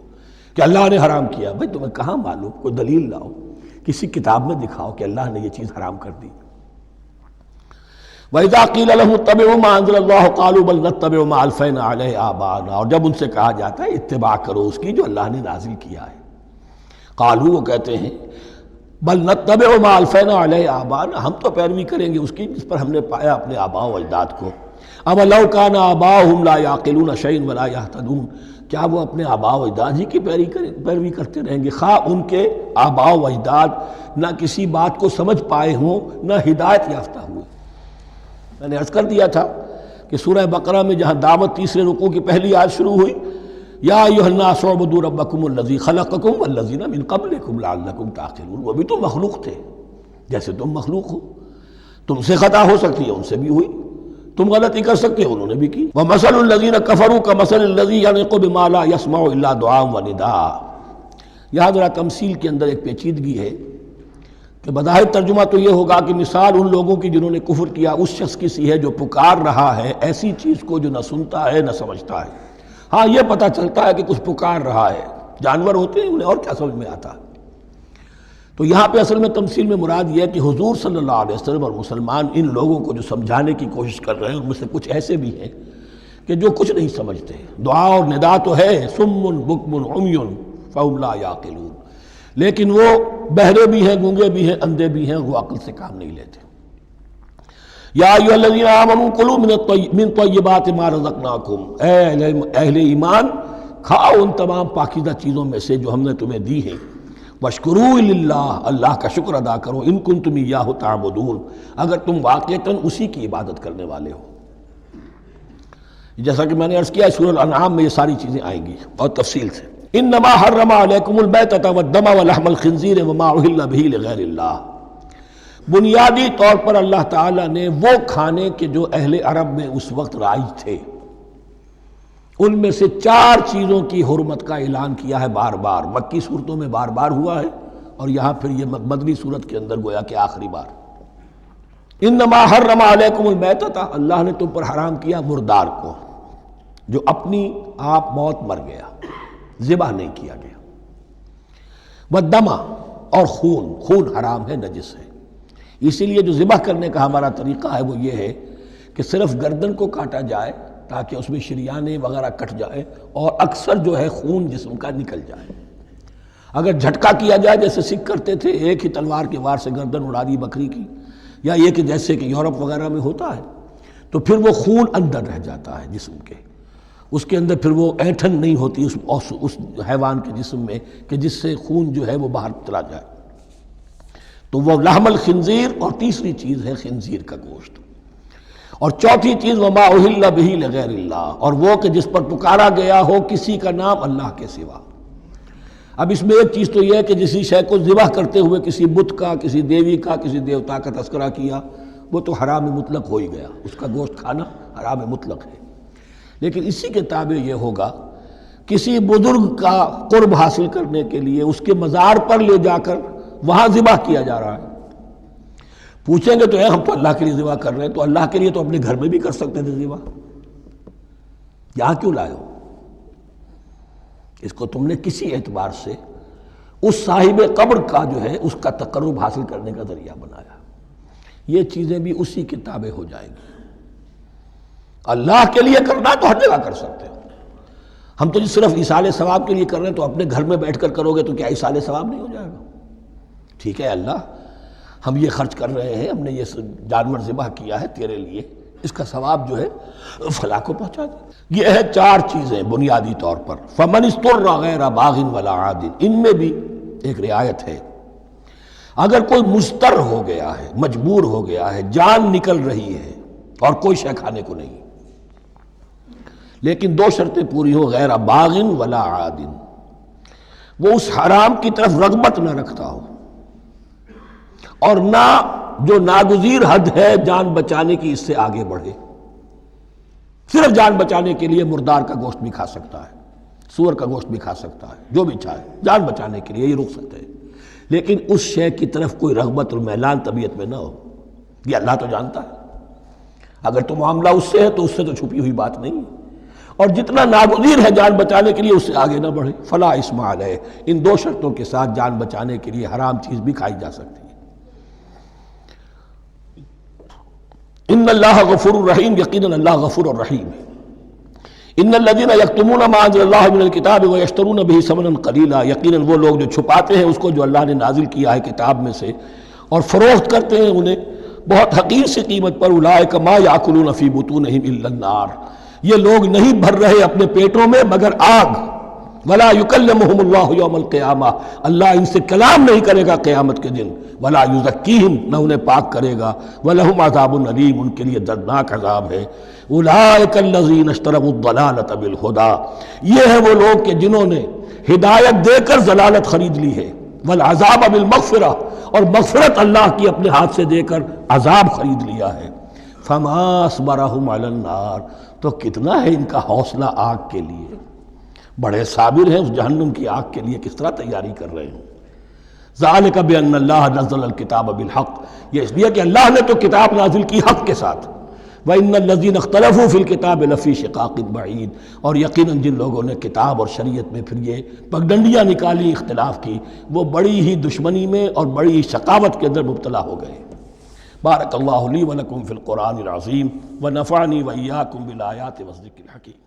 کہ اللہ نے حرام کیا. بھائی تمہیں کہاں معلوم؟ کوئی دلیل لاؤ، کسی کتاب میں دکھاؤ کہ اللہ نے یہ چیز حرام کر دی. وَإِذَا قِيلَ لَهُمُ اتَّبِعُوا مَا أَنزَلَ اللَّهُ قَالُوا بَلْ نَتَّبِعُ مَا أَلْفَيْنَا عَلَيْهِ آبَاءَنَا، اور جب ان سے کہا جاتا ہے اتباع کرو اس کی جو اللہ نے نازل کیا ہے. قالوا، وہ کہتے ہیں بل نتبع ما الفینا علیہ آباءنا، ہم تو پیروی کریں گے اس کی جس پر ہم نے پایا اپنے آباء و اجداد کو. اولو کان آباؤہم لا یعقلون شیئا ولا یہتدون، کیا وہ اپنے آباء و اجداد ہی کی پیروی کرتے رہیں گے، خواہ ان کے آباء و اجداد نہ کسی بات کو سمجھ پائے ہوں نہ ہدایت یافتہ ہوئے. میں نے عرض کر دیا تھا کہ سورہ بقرہ میں جہاں دعوت تیسرے رکوع کی پہلی آیت شروع ہوئی، یا ایھا الناس اعبدوا ربکم الذی خلقکم والذین من قبلکم لعلکم تعقلون، وہ بھی تو مخلوق تھے جیسے تم مخلوق ہو، تم سے خطا ہو سکتی ہے ان سے بھی ہوئی، تم غلطی کر سکتے ہو انہوں نے بھی کی. ومثل الذین کفروا کمثل الذی ینطق بما لا یسمع الا دعاء ونداء. یہاں ذرا تمثیل کے اندر ایک پیچیدگی ہے کہ بظاہر ترجمہ تو یہ ہوگا کہ مثال ان لوگوں کی جنہوں نے کفر کیا اس شخص کی سی ہے جو پکار رہا ہے ایسی چیز کو جو نہ سنتا ہے نہ سمجھتا ہے. ہاں یہ پتہ چلتا ہے کہ کچھ پکار رہا ہے، جانور ہوتے ہیں انہیں اور کیا سمجھ میں آتا. تو یہاں پہ اصل میں تمثیل میں مراد یہ ہے کہ حضور صلی اللہ علیہ وسلم اور مسلمان ان لوگوں کو جو سمجھانے کی کوشش کر رہے ہیں ان میں سے کچھ ایسے بھی ہیں کہ جو کچھ نہیں سمجھتے. دعا اور ندا تو ہے، صم بکم عمی فہم لا یعقلون، لیکن وہ بہرے بھی ہیں، گونگے بھی ہیں، اندھے بھی ہیں، وہ عقل سے کام نہیں لیتے. یا ایھا الذین آمنوا کلوا من طیبات ما رزقناکم، اے اہل ایمان کھاؤ ان تمام پاکیزہ چیزوں میں سے جو ہم نے تمہیں دی ہیں. واشکروا للہ، اللہ کا شکر ادا کرو، ان کنتم ایاہ تعبدون، اگر تم واقعتاً اسی کی عبادت کرنے والے ہو. جیسا کہ میں نے عرض کیا سورہ الانعام میں یہ ساری چیزیں آئیں گی اور تفصیل سے. انما حرم علیکم المیتۃ والدم ولحم الخنزیر وما اہل بہ لغیر اللہ. بنیادی طور پر اللہ تعالیٰ نے وہ کھانے کے جو اہل عرب میں اس وقت رائج تھے ان میں سے 4 چیزوں کی حرمت کا اعلان کیا ہے بار بار. مکی صورتوں میں بار بار ہوا ہے اور یہاں پھر یہ مدنی صورت کے اندر گویا کہ آخری بار. انما حرم علیکم المیتۃ، اللہ نے تم پر حرام کیا مردار کو، جو اپنی آپ موت مر گیا، ذبح نہیں کیا گیا، والدم، اور خون حرام ہے، نجس ہے۔ اسی لیے جو ذبح کرنے کا ہمارا طریقہ ہے وہ یہ ہے کہ صرف گردن کو کاٹا جائے تاکہ اس میں شریانے وغیرہ کٹ جائے اور اکثر جو ہے خون جسم کا نکل جائے۔ اگر جھٹکا کیا جائے جیسے سکھ کرتے تھے، ایک ہی تلوار کے وار سے گردن اڑا دی بکری کی، یا یہ کہ جیسے کہ یورپ وغیرہ میں ہوتا ہے، تو پھر وہ خون اندر رہ جاتا ہے جسم کے، اس کے اندر پھر وہ اینٹھن نہیں ہوتی اس حیوان کے جسم میں کہ جس سے خون جو ہے وہ باہر چلا جائے، تو وہ لحم الخنزیر، اور تیسری چیز ہے خنزیر کا گوشت، اور چوتھی چیز وما اہل بہ لغیر اللہ، اور وہ کہ جس پر پکارا گیا ہو کسی کا نام اللہ کے سوا۔ اب اس میں ایک چیز تو یہ ہے کہ جسی شے کو ذبح کرتے ہوئے کسی بت کا، کسی دیوی کا، کسی دیوتا کا تذکرہ کیا، وہ تو حرام مطلق ہو ہی گیا، اس کا گوشت کھانا حرام مطلق ہے۔ لیکن اسی کے تابع یہ ہوگا کسی بزرگ کا قرب حاصل کرنے کے لیے اس کے مزار پر لے جا کر وہاں ذبح کیا جا رہا ہے، پوچھیں گے تو ہم تو اللہ کے لیے ذبح کر رہے ہیں، تو اللہ کے لیے تو اپنے گھر میں بھی کر سکتے تھے ذبح، یہاں کیوں لائے ہو؟ اس کو تم نے کسی اعتبار سے اس صاحب قبر کا جو ہے اس کا تقرب حاصل کرنے کا ذریعہ بنایا۔ یہ چیزیں بھی اسی کی تابع ہو جائیں گی۔ اللہ کے لیے کرنا تو ہر جگہ کر سکتے ہو، ہم تو صرف ایصال ثواب کے لیے کر رہے ہیں، تو اپنے گھر میں بیٹھ کر کرو گے تو کیا ایصال ثواب نہیں ہو جائے گا؟ ٹھیک ہے اللہ، ہم یہ خرچ کر رہے ہیں، ہم نے یہ جانور ذبح کیا ہے تیرے لیے، اس کا ثواب جو ہے فلاں کو پہنچا دے۔ یہ ہے 4 چیزیں بنیادی طور پر۔ فمن اضطر غیر باغ ولا عاد، ان میں بھی ایک رعایت ہے، اگر کوئی مضطر ہو گیا ہے، مجبور ہو گیا ہے، جان نکل رہی ہے اور کوئی شے کھانے کو نہیں، لیکن 2 شرطیں پوری ہو، غیر باغ ولا عاد، وہ اس حرام کی طرف رغبت نہ رکھتا ہو، اور نہ جو ناگزیر حد ہے جان بچانے کی اس سے آگے بڑھے۔ صرف جان بچانے کے لیے مردار کا گوشت بھی کھا سکتا ہے، سور کا گوشت بھی کھا سکتا ہے، جو بھی چاہے جان بچانے کے لیے یہ رک سکتے ہیں، لیکن اس شے کی طرف کوئی رغبت اور میلان طبیعت میں نہ ہو، یہ اللہ تو جانتا ہے۔ اگر تو معاملہ اس سے ہے تو اس سے تو چھپی ہوئی بات نہیں ہے، اور جتنا ناگزیر ہے جان بچانے کے لیے اس سے آگے نہ بڑھے۔ فلا اثم علیہ، ان 2 شرطوں کے ساتھ جان بچانے کے لیے حرام چیز بھی کھائی جا سکتی ہے۔ ان اللہ غفور الرحیم، یقیناً اللہ غفور الرحیم ہے۔ ان الذین یکتمون ما انزل اللہ من الکتاب ویشترون بہ ثمنا قلیلا، یقیناً وہ لوگ جو چھپاتے ہیں اس کو جو اللہ نے نازل کیا ہے کتاب میں سے اور فروخت کرتے ہیں انہیں بہت حقیر سی قیمت پر، اولئک ما یاکلون فی بطونہم الا النار، یہ لوگ نہیں بھر رہے اپنے پیٹوں میں مگر آگ۔ ولا یکلمہم اللہ یوم القیامہ، اللہ ان سے کلام نہیں کرے گا قیامت کے دن۔ ولا یزکیہم، نہ انہیں پاک کرے گا۔ ولہم عذاب علیم، ان کے لیے دردناک عذاب ہے۔ اولئک الذین اشتروا الضلالۃ بالہدی، یہ ہیں وہ لوگ کہ جنہوں نے ہدایت دے کر ضلالت خرید لی ہے۔ والعذاب بالمغفرہ، اور مغفرت اللہ کی اپنے ہاتھ سے دے کر عذاب خرید لیا ہے۔ فما اصبرہم علی النار، تو کتنا ہے ان کا حوصلہ آگ کے لیے، بڑے صابر ہیں اس جہنم کی آگ کے لیے، کس طرح تیاری کر رہے ہیں۔ ذالک بان اللہ نزل الکتاب بالحق، یہ اس لیے کہ اللہ نے تو کتاب نازل کی حق کے ساتھ۔ وان الذین اختلفوا فی الکتاب لفی شقاق بعید، اور یقیناً جن لوگوں نے کتاب اور شریعت میں پھر یہ پگڈنڈیاں نکالی اختلاف کی، وہ بڑی ہی دشمنی میں اور بڑی ہی شقاوت کے اندر مبتلا ہو گئے۔ بارک اللہ لی ولکم فی القرآن العظیم ونفعنی وإیاکم بالآیات والذکر الحکیم۔